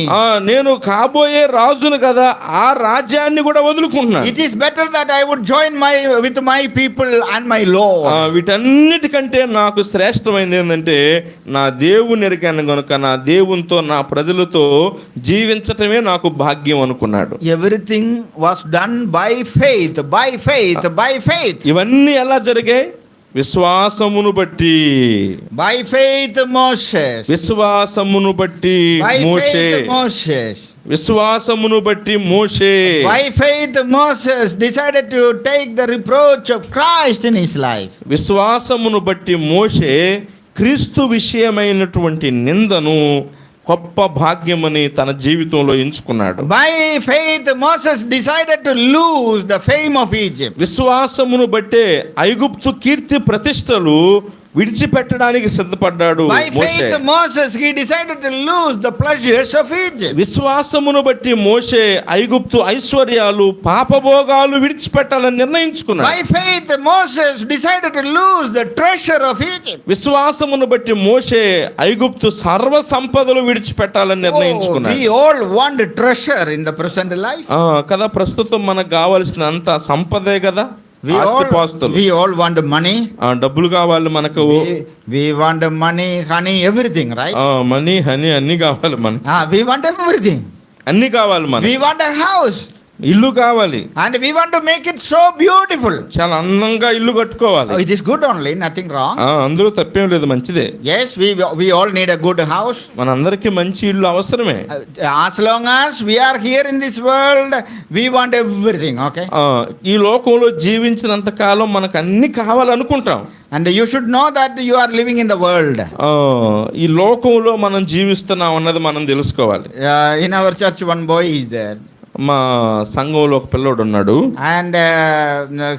నేను కాబోయే రాజును కదా, ఆ రాజ్యాన్ని కూడా వదులుకుంటున్నాను. It is better that I would join with my people and my Lord. వీటన్నిటికంటే నాకు శ్రేష్టమైనది ఏంటంటే నా దేవుని ఎరిగాను గనుక నా దేవునితో నా ప్రజలతో జీవించటమే నాకు భాగ్యం అనుకున్నాడు. Everything was done by faith. ఇవన్నీ ఎలా జరిగాయి? విశ్వాసమును బట్టి. By faith Moses. విశ్వాసమును బట్టి మోషే. విశ్వాసమును బట్టి మోషే. By faith Moses decided to take the reproach of Christ in his life. విశ్వాసమును బట్టి మోషే క్రీస్తు విషయమైనటువంటి నిందను గొప్ప భాగ్యమని తన జీవితంలో ఎంచుకున్నాడు. By faith Moses decided to lose the fame of Egypt. విశ్వాసమును బట్టే ఐగుప్తు కీర్తి ప్రతిష్టలు విడిచిపెట్టడానికి సిద్ధపడ్డాడు By Moshe. faith Moses he decided to lose the pleasures of Egypt. విశ్వాసమును బట్టి మోషే ఐగుప్తు ఐశ్వర్యాలు పాపభోగాలు విడిచిపెట్టాలని నిర్ణయించుకున్నాడు. By faith Moses decided to lose the treasure of Egypt. విశ్వాసమును బట్టి మోషే ఐగుప్తు సర్వ సంపదలు విడిచిపెట్టాలని నిర్ణయించుకున్నాడు. We all want treasure in the present life. కదా, ప్రస్తుతం మనకు కావాల్సిన అంత సంపదే కదా. We all want money. డబ్బులు కావాలి మనకు. We want money, honey, everything, right? Money, honey అన్ని కావాలి మనకి. We want everything. అన్ని కావాలి మనకి. We want a house. ఇల్లు కావాలి. And we want to make it so beautiful. చాలా అందంగా ఇల్లు కట్టుకోవాలి. It is good only, nothing wrong. అందులో తప్పేం లేదు, మంచిదే. Yes, we all need a good house. మనందరికీ మంచి ఇల్లు అవసరమే. As long as we are here in this world, we want everything, okay? ఈ లోకంలో జీవించినంత కాలం మనకు అన్ని కావాలనుకుంటాం. And you should know that you are living in the world. ఈ లోకంలో మనం జీవిస్తున్నాం అన్నది మనం తెలుసుకోవాలి. In our church one boy is there. మా సంఘంలో ఒక పిల్లోడు ఉన్నాడు. And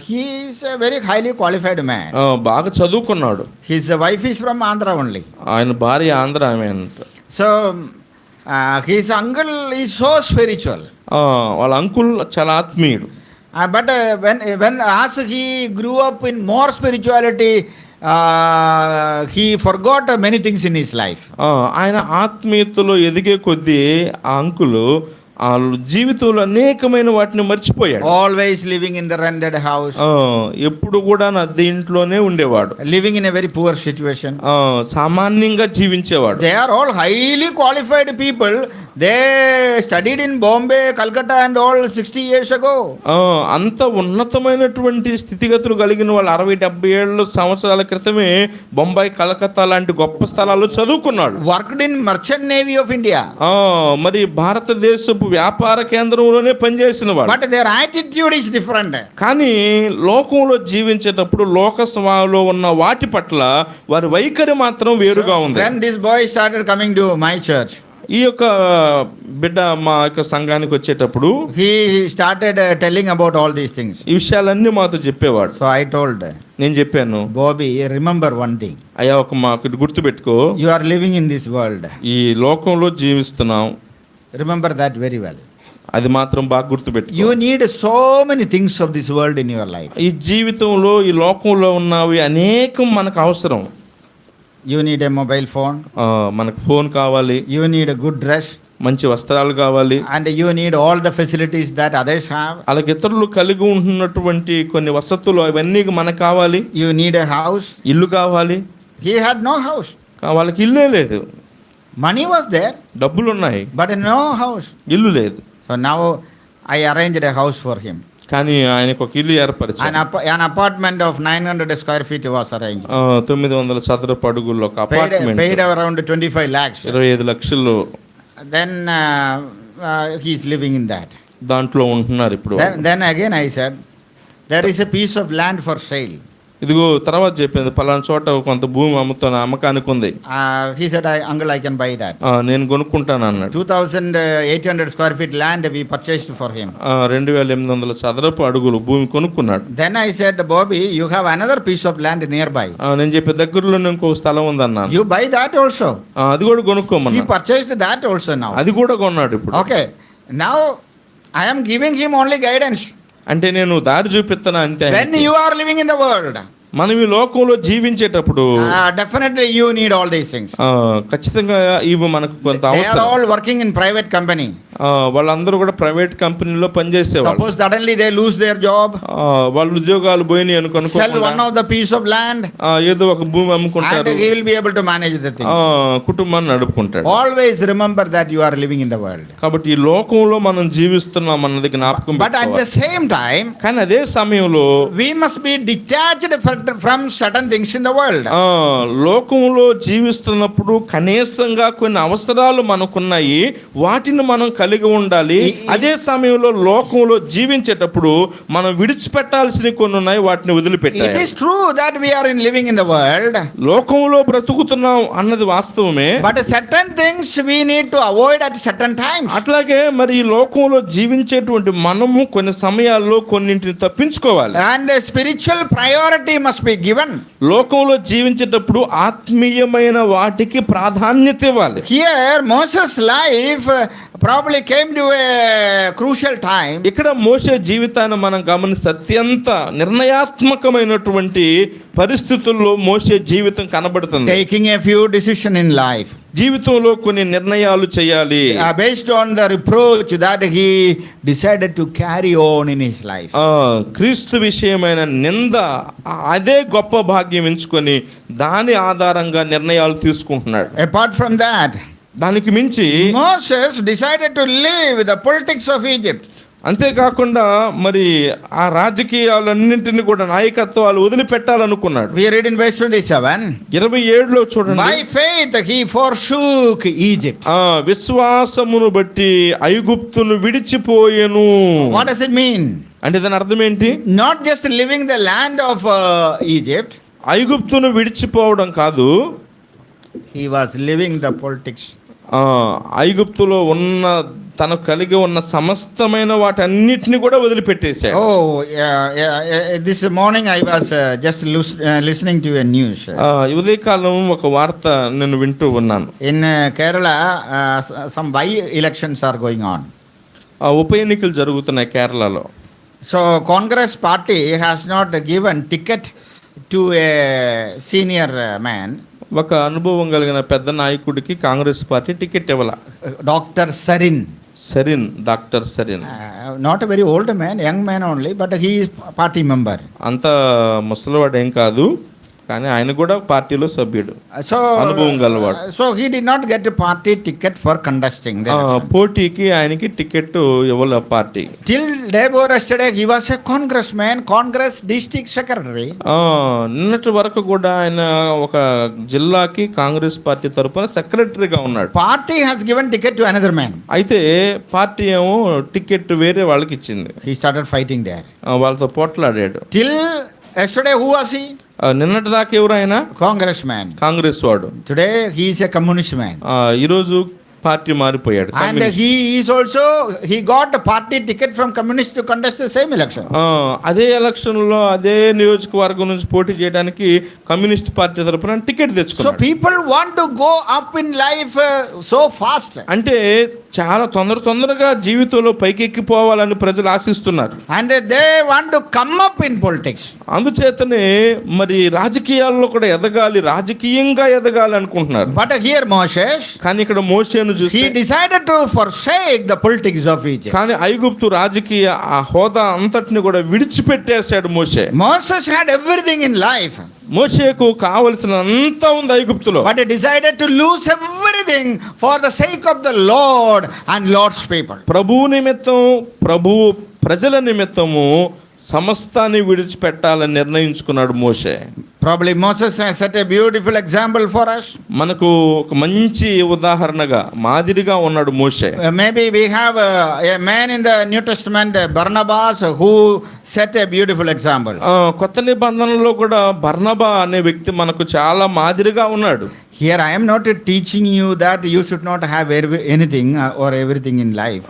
he is a very highly qualified man. బాగా చదువుకున్నాడు. His wife is from Andhra only. ఆయన భార్య ఆంధ్ర ఆమె అంట. So his uncle is so spiritual. వాళ్ళ అంకుల్ చాలా ఆత్మీయుడు. But when as he grew up in more spirituality, he forgot many things in his life. ఆయన ఆత్మీయతలో ఎదిగే కొద్దీ ఆ అంకులు ఆ జీవితంలో అనేకమైన వాటిని మర్చిపోయాడు. Always living in the rented house. ఎప్పుడు కూడా అద్దె ఇంట్లోనే ఉండేవాడు. Living in a very poor situation. సామాన్యంగా జీవించేవాడు. They are all highly qualified people. They studied in Bombay, Calcutta and all 60 years ago. అంత ఉన్నతమైనటువంటి స్థితిగతులు కలిగిన వాళ్ళు 60-70 సంవత్సరాల క్రితమే బొంబాయి, కలకత్తా లాంటి గొప్ప స్థలాల్లో చదువుకున్నాడు. Worked in Merchant Navy of India. మరి భారతదేశపు వ్యాపార కేంద్రంలోనే పనిచేసిన వాడు. But their attitude is different. కానీ లోకంలో జీవించేటప్పుడు లోకసభలో ఉన్న వాటి పట్ల వారి వైఖరి మాత్రం వేరుగా ఉంది. When this boy started coming to my church, ఈ యొక్క బిడ్డ మా యొక్క సంఘానికి వచ్చేటప్పుడు he started telling about all these things. ఈ విషయాలన్నీ మాతో చెప్పేవాడు. So I told, నేను చెప్పాను, Bobby, remember one thing. అయ్యా, ఒక మాకు గుర్తుపెట్టుకో, you are living in this world. ఈ లోకంలో జీవిస్తున్నాం. Remember that very well. అది మాత్రం బాగా గుర్తుపెట్టుకో. You need so many things of this world in your life. ఈ జీవితంలో ఈ లోకంలో ఉన్నవి అనేకం మనకు అవసరం. You need a mobile phone. మనకు ఫోన్ కావాలి. You need a good dress. మంచి వస్త్రాలు కావాలి. And you need all the facilities that others have. అలాగే ఇతరులు కలిగి ఉంటున్నటువంటి కొన్ని వసతులు అవన్నీ మనకు కావాలి. You need a house. ఇల్లు కావాలి. He had no house. వాళ్ళకి ఇల్లే లేదు. Money was there. డబ్బులు ఉన్నాయి. But no house. ఇల్లు లేదు. So now I arranged a house for him. కానీ ఆయనకు ఒక ఇల్లు ఏర్పరిచాను. An apartment of 900 square feet was arranged. 900 చదరపు అడుగుల్లో ఒక అపార్ట్మెంట్. Paid around 25 lakhs. 25 లక్షలు. Then he is living in that. దాంట్లో ఉంటున్నారు ఇప్పుడు. Then again I said, there is a piece of land for sale. ఇదిగో తర్వాత చెప్పింది, పలానా చోట కొంత భూమి అమ్మకానికి ఉంది. He said, Uncle, I can buy that. నేను కొనుక్కుంటాను అన్నాడు. 2,800 square feet land we purchased for him. 2,800 చదరపు అడుగులు భూమి కొనుక్కున్నాడు. Then I said, Bobby, you have another piece of land nearby. నేను చెప్పే దగ్గరలో ఇంకొక స్థలం ఉందన్నాను. You buy that also. అది కూడా కొనుక్కోమన్నా. He purchased that also now. అది కూడా కొన్నాడు ఇప్పుడు. Okay, now I am giving him only guidance. అంటే నేను దారి చూపిస్తాను అంతే. When you are living in the world, మనం ఈ లోకంలో జీవించేటప్పుడు definitely you need all these things. ఖచ్చితంగా ఇవి మనకు కొంత అవసరం. They are all working in private company. వాళ్ళందరూ కూడా ప్రైవేట్ కంపెనీలో పనిచేసేవాళ్ళు. Suppose suddenly they lose their job, వాళ్ళ ఉద్యోగాలు పోయినాయి అనుకోండి, sell one of the piece of land, ఏదో ఒక భూమి అమ్ముకుంటారు, and he will be able to manage the things. కుటుంబాన్ని నడుపుకుంటాడు. Always remember that you are living in the world. కాబట్టి ఈ లోకంలో మనం జీవిస్తున్నాం అన్నది జ్ఞాపకం పెట్టుకోవాలి. But at the same time, కానీ అదే సమయంలో we must be detached from certain things in the world. లోకంలో జీవిస్తున్నప్పుడు కనీసంగా కొన్ని అవసరాలు మనకున్నాయి, వాటిని మనం కలిగి ఉండాలి. అదే సమయంలో లోకంలో జీవించేటప్పుడు మనం విడిచిపెట్టాల్సిన కొన్ని ఉన్నాయి, వాటిని వదిలిపెట్టాలి. It is true that we are living in the world. లోకంలో బ్రతుకుతున్నాం అన్నది వాస్తవమే. But certain things we need to avoid at certain times. అట్లాగే మరి ఈ లోకంలో జీవించేటువంటి మనము కొన్ని సమయాల్లో కొన్నింటిని తప్పించుకోవాలి. And spiritual priority must be given. లోకంలో జీవించేటప్పుడు ఆత్మీయమైన వాటికి ప్రాధాన్యత ఇవ్వాలి. Here Moses' life probably came to a crucial time. ఇక్కడ మోషే జీవితాన్ని మనం గమనిస్తే అత్యంత నిర్ణయాత్మకమైనటువంటి పరిస్థితుల్లో మోషే జీవితం కనబడుతుంది. Taking a few decisions in life. జీవితంలో కొన్ని నిర్ణయాలు చేయాలి. Based on the reproach that he decided to carry on in his life. క్రీస్తు విషయమైన నింద అదే గొప్ప భాగ్యం ఎంచుకొని దాని ఆధారంగా నిర్ణయాలు తీసుకుంటున్నాడు. Apart from that, దానికి మించి Moses decided to leave the politics of Egypt. అంతేకాకుండా మరి ఆ రాజకీయాలన్నింటినీ కూడా నాయకత్వాలు వదిలిపెట్టాలనుకున్నాడు. We read in verse 27. 27లో చూడండి. By faith he forsook Egypt. విశ్వాసమును బట్టి ఐగుప్తును విడిచిపోయెను. What does it mean? అంటే దాని అర్థం ఏంటి? Not just leaving the land of Egypt. ఐగుప్తును విడిచిపోవడం కాదు, he was leaving the politics. ఐగుప్తులో ఉన్న తను కలిగి ఉన్న సమస్తమైన వాటన్నిటిని కూడా వదిలిపెట్టేశాడు. This morning I was just listening to a news. ఉదయకాలం ఒక వార్త నేను వింటూ ఉన్నాను. In Kerala some VIJ elections are going on. ఉప ఎన్నికలు జరుగుతున్నాయి కేరళలో. So Congress party has not given ticket to a senior man. ఒక అనుభవం కలిగిన పెద్ద నాయకుడికి కాంగ్రెస్ పార్టీ టికెట్ ఇవ్వాల. Doctor Sarin. Not a very old man, young man only, but he is party member. అంత ముసలివాడు ఏం కాదు, కానీ ఆయన కూడా పార్టీలో సభ్యుడు, అనుభవం గలవాడు. So he did not get a party ticket for contesting the election. పోటీకి ఆయనకి టికెట్ ఇవ్వలే party. Till day before yesterday he was a congressman, Congress district secretary. నిన్నటి వరకు కూడా ఆయన ఒక జిల్లాకి కాంగ్రెస్ పార్టీ తరపున సెక్రటరీగా ఉన్నాడు. Party has given ticket to another man. అయితే పార్టీ ఏమో టికెట్ వేరే వాళ్ళకి ఇచ్చింది. He started fighting there. వాళ్ళతో పోట్లాడాడు. Till yesterday who was he? నిన్నటి దాకా ఎవరు ఆయన? Congressman. కాంగ్రెస్ వాడు. Today he is a communist man. ఈరోజు పార్టీ మారిపోయాడు. And he got a party ticket from communist to contest the same election. అదే ఎలక్షన్ లో అదే నియోజకవర్గం నుంచి పోటీ చేయడానికి కమ్యూనిస్ట్ పార్టీ తరపున టికెట్ తెచ్చుకున్నాడు. So people want to go up in life so fast. అంటే చాలా తొందరగా జీవితంలో పైకెక్కిపోవాలని ప్రజలు ఆశిస్తున్నారు. And they want to come up in politics. అందుచేతనే మరి రాజకీయాల్లో కూడా ఎదగాలి, రాజకీయంగా ఎదగాలి అనుకుంటున్నారు. But here Moses, కానీ ఇక్కడ మోషేను చూస్తే he decided to forsake the politics of Egypt. కానీ ఐగుప్తు రాజకీయ ఆ హోదా అంతటిని కూడా విడిచిపెట్టేశాడు మోషే. Moses had everything in life. మోషేకు కావలసిన అంతా ఉంది ఐగుప్తులో. But he decided to lose everything for the sake of the Lord and Lord's people. ప్రభువు నిమిత్తం, ప్రభువు ప్రజల నిమిత్తము సమస్తాన్ని విడిచిపెట్టాలని నిర్ణయించుకున్నాడు మోషే. Probably Moses has set a beautiful example for us. మనకు ఒక మంచి ఉదాహరణగా మాదిరిగా ఉన్నాడు మోషే. Maybe we have a man in the New Testament, Barnabas, who set a beautiful example. కొత్త నిబంధనలో కూడా బర్నబా అనే వ్యక్తి మనకు చాలా మాదిరిగా ఉన్నాడు. Here I am not teaching you that you should not have anything or everything in life.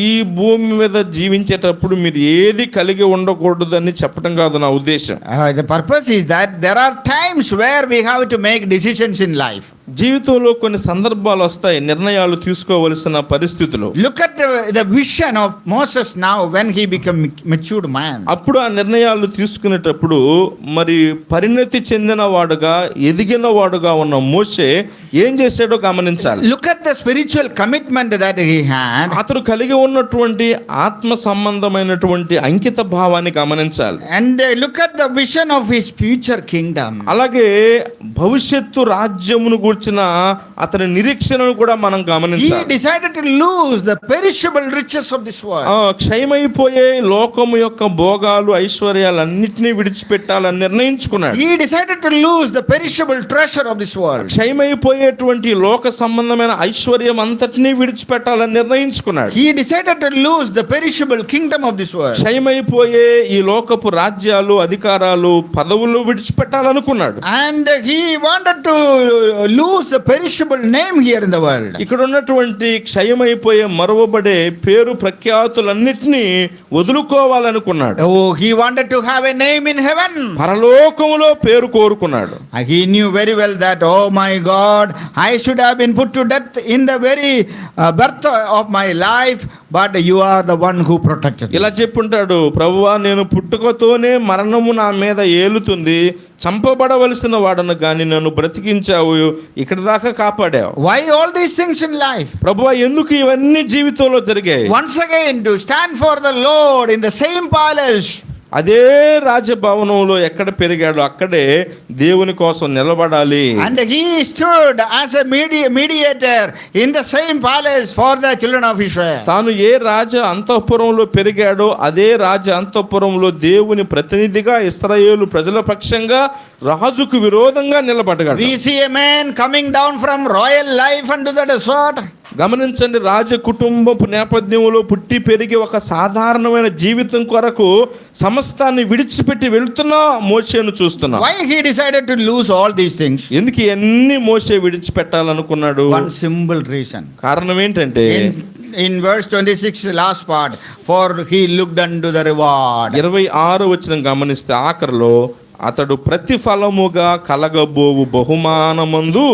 ఈ భూమి మీద జీవించేటప్పుడు మీరు ఏది కలిగి ఉండకూడదని చెప్పడం కాదు నా ఉద్దేశం. The purpose is that there are times where we have to make decisions in life. జీవితంలో కొన్ని సందర్భాలు వస్తాయి, నిర్ణయాలు తీసుకోవలసిన పరిస్థితులు. Look at the vision of Moses now when he became matured man. అప్పుడు ఆ నిర్ణయాలు తీసుకునేటప్పుడు మరి పరిణతి చెందిన వాడుగా ఎదిగిన వాడుగా ఉన్న మోషే ఏం చేశాడో గమనించాలి. Look at the spiritual commitment that he had. అతడు కలిగి ఉన్నటువంటి ఆత్మ సంబంధమైనటువంటి అంకిత భావాన్ని గమనించాలి. And look at the vision of his future kingdom. అలాగే భవిష్యత్తు రాజ్యమును గూర్చిన అతని నిరీక్షణను కూడా మనం గమనించాలి. He decided to lose the perishable riches of this world. క్షయమైపోయే లోకము యొక్క భోగాలు ఐశ్వర్యాలన్నిటినీ విడిచిపెట్టాలని నిర్ణయించుకున్నాడు. He decided to lose the perishable treasure of this world. క్షయమైపోయేటువంటి లోక సంబంధమైన ఐశ్వర్యం అంతటినీ విడిచిపెట్టాలని నిర్ణయించుకున్నాడు. He decided to lose the perishable kingdom of this world. క్షయమైపోయే ఈ లోకపు రాజ్యాలు, అధికారాలు, పదవులు విడిచిపెట్టాలనుకున్నాడు. And he wanted to lose the perishable name here in the world. ఇక్కడ ఉన్నటువంటి క్షయమైపోయే మరువబడే పేరు ప్రఖ్యాతులన్నిటినీ వదులుకోవాలనుకున్నాడు. Oh, he wanted to have a name in heaven. పరలోకములో పేరు కోరుకున్నాడు. He knew very well that, oh my God, I should have been put to death in the very birth of my life, but you are the one who protected me. ఇలా చెప్పుంటాడు, ప్రభువా నేను పుట్టుకతోనే మరణము నా మీద ఏలుతుంది, చంపబడవలసిన వాడను కానీ నన్ను బ్రతికించావు, ఇక్కడ దాకా కాపాడావు. Why all these things in life? ప్రభువా ఎందుకు ఇవన్నీ జీవితంలో జరిగాయి? Once again to stand for the Lord in the same palace. అదే రాజభవనంలో ఎక్కడ పెరిగాడో అక్కడే దేవుని కోసం నిలబడాలి. And he stood as a mediator in the same palace for the children of Israel. తాను ఏ రాజ అంతఃపురంలో పెరిగాడో అదే రాజ అంతఃపురంలో దేవుని ప్రతినిధిగా ఇశ్రాయేలు ప్రజల పక్షంగా రాజుకు విరోధంగా నిలబడ్డాడు. We see a man coming down from royal life unto the desert. గమనించండి, రాజ కుటుంబపు నేపథ్యంలో పుట్టి పెరిగి ఒక సాధారణమైన జీవితం కొరకు సమస్తాన్ని విడిచిపెట్టి వెళ్తున్నా మోషేను చూస్తున్నా. Why he decided to lose all these things? ఎందుకు ఎన్ని మోషే విడిచిపెట్టాలనుకున్నాడు? One simple reason. కారణం ఏంటంటే in verse 26 last part, for he looked unto the reward. 26 వచనం గమనిస్తే ఆఖరిలో అతడు ప్రతిఫలముగా కలగబోవు బహుమానమందు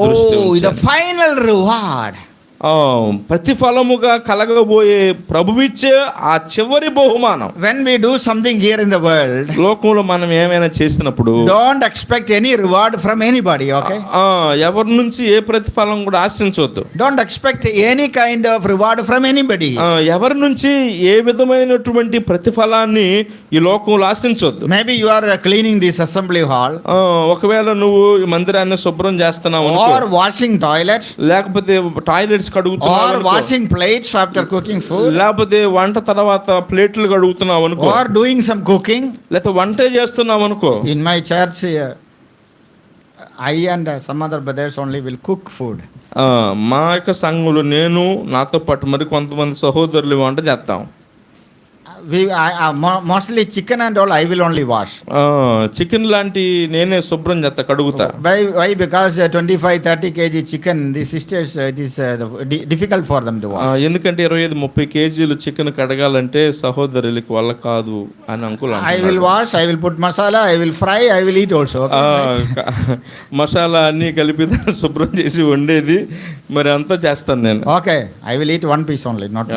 దృష్టి ఉంచాడు. The final reward. ప్రతిఫలముగా కలగబోయే ప్రభువిచ్చే ఆ చివరి బహుమానం. When we do something here in the world, లోకంలో మనం ఏమైనా చేసినప్పుడు don't expect any reward from anybody, okay? ఎవరి నుంచి ఏ ప్రతిఫలం కూడా ఆశించవద్దు. Don't expect any kind of reward from anybody. ఎవరి నుంచి ఏ విధమైనటువంటి ప్రతిఫలాన్ని ఈ లోకంలో ఆశించవద్దు. Maybe you are cleaning this assembly hall, ఒకవేళ నువ్వు ఈ మందిరాన్ని శుభ్రం చేస్తున్నావు, or washing toilets, లేకపోతే toilets కడుగుతున్నావు, or washing plates after cooking food, లేకపోతే వంట తర్వాత ప్లేట్లు కడుగుతున్నావు అనుకో, or doing some cooking, లేకపోతే వంటే చేస్తున్నావు అనుకో. In my church, I and some other brothers only will cook food. మా యొక్క సంఘంలో నేను నాతో పాటు మరి కొంతమంది సహోదరులు వంట చేస్తాం. Mostly chicken and all I will only wash. Chicken లాంటి నేనే శుభ్రం చేస్తా, కడుగుతా. Why? Because 25-30 kg chicken, the sisters, it is difficult for them to wash. ఎందుకంటే 25-30 కేజీలు చికెన్ కడగాలంటే సహోదరులకు వల్ల కాదు అని uncle. I will wash, I will put masala, I will fry, I will eat also. Masala అన్ని కలిపి శుభ్రం చేసి వండేది మరి అంతా చేస్తాను నేను. Okay, I will eat one piece only, not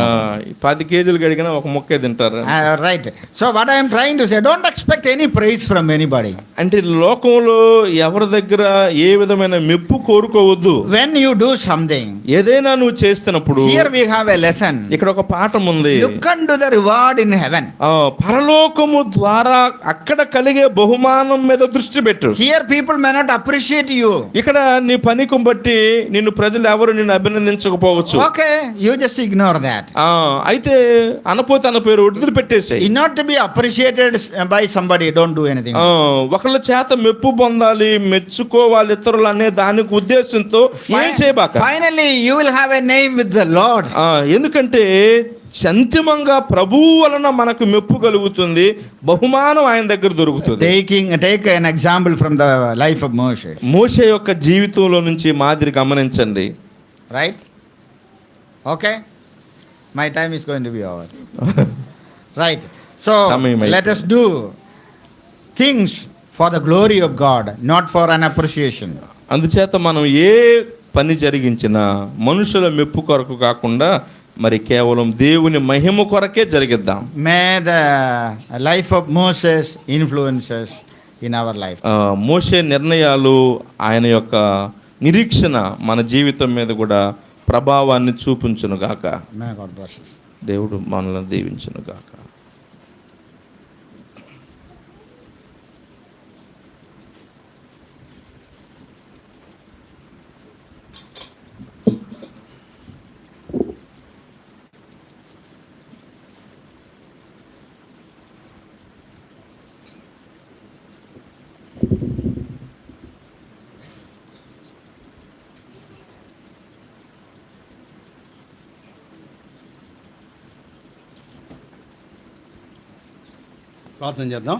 10 కేజీలు కడిగినా ఒక ముక్కే తింటారు. Right. So what I am trying to say, don't expect any praise from anybody. అంటే లోకంలో ఎవరి దగ్గర ఏ విధమైన మెప్పు కోరుకోవద్దు. When you do something, ఏదైనా నువ్వు చేస్తున్నప్పుడు, here we have a lesson. ఇక్కడ ఒక పాఠం ఉంది. Look unto the reward in heaven. పరలోకము ద్వారా అక్కడ కలిగే బహుమానం మీద దృష్టి పెట్టు. Here people may not appreciate you. ఇక్కడ నీ పనికి బట్టి నిన్ను ప్రజలు ఎవరు నిన్ను అభినందించకపోవచ్చు. Okay, you just ignore that. అయితే అనపోతే అన పేరు వదిలిపెట్టేసాయి. Not to be appreciated by somebody, don't do anything. ఒకళ్ళ చేత మెప్పు పొందాలి, మెచ్చుకోవాలి ఇతరులు అనే దానికి ఉద్దేశంతో ఏం చేయబాక. Finally you will have a name with the Lord. ఎందుకంటే అంతిమంగా ప్రభువు వలన మనకు మెప్పు కలుగుతుంది, బహుమానం ఆయన దగ్గర దొరుకుతుంది. Take an example from the life of Moses. మోషే యొక్క జీవితంలో నుంచి మాదిరి గమనించండి. Right? Okay? My time is going to be over. Right. So let us do things for the glory of God, not for an appreciation. అందుచేత మనం ఏ పని జరిగించినా మనుషుల మెప్పు కొరకు కాకుండా మరి కేవలం దేవుని మహిమ కొరకే జరిగిద్దాం. May the life of Moses influences in our life. మోషే నిర్ణయాలు, ఆయన యొక్క నిరీక్షణ మన జీవితం మీద కూడా ప్రభావాన్ని చూపించును గాక. May God bless us. దేవుడు మనల్ని దీవించును గాక. ప్రార్థన చేద్దాం.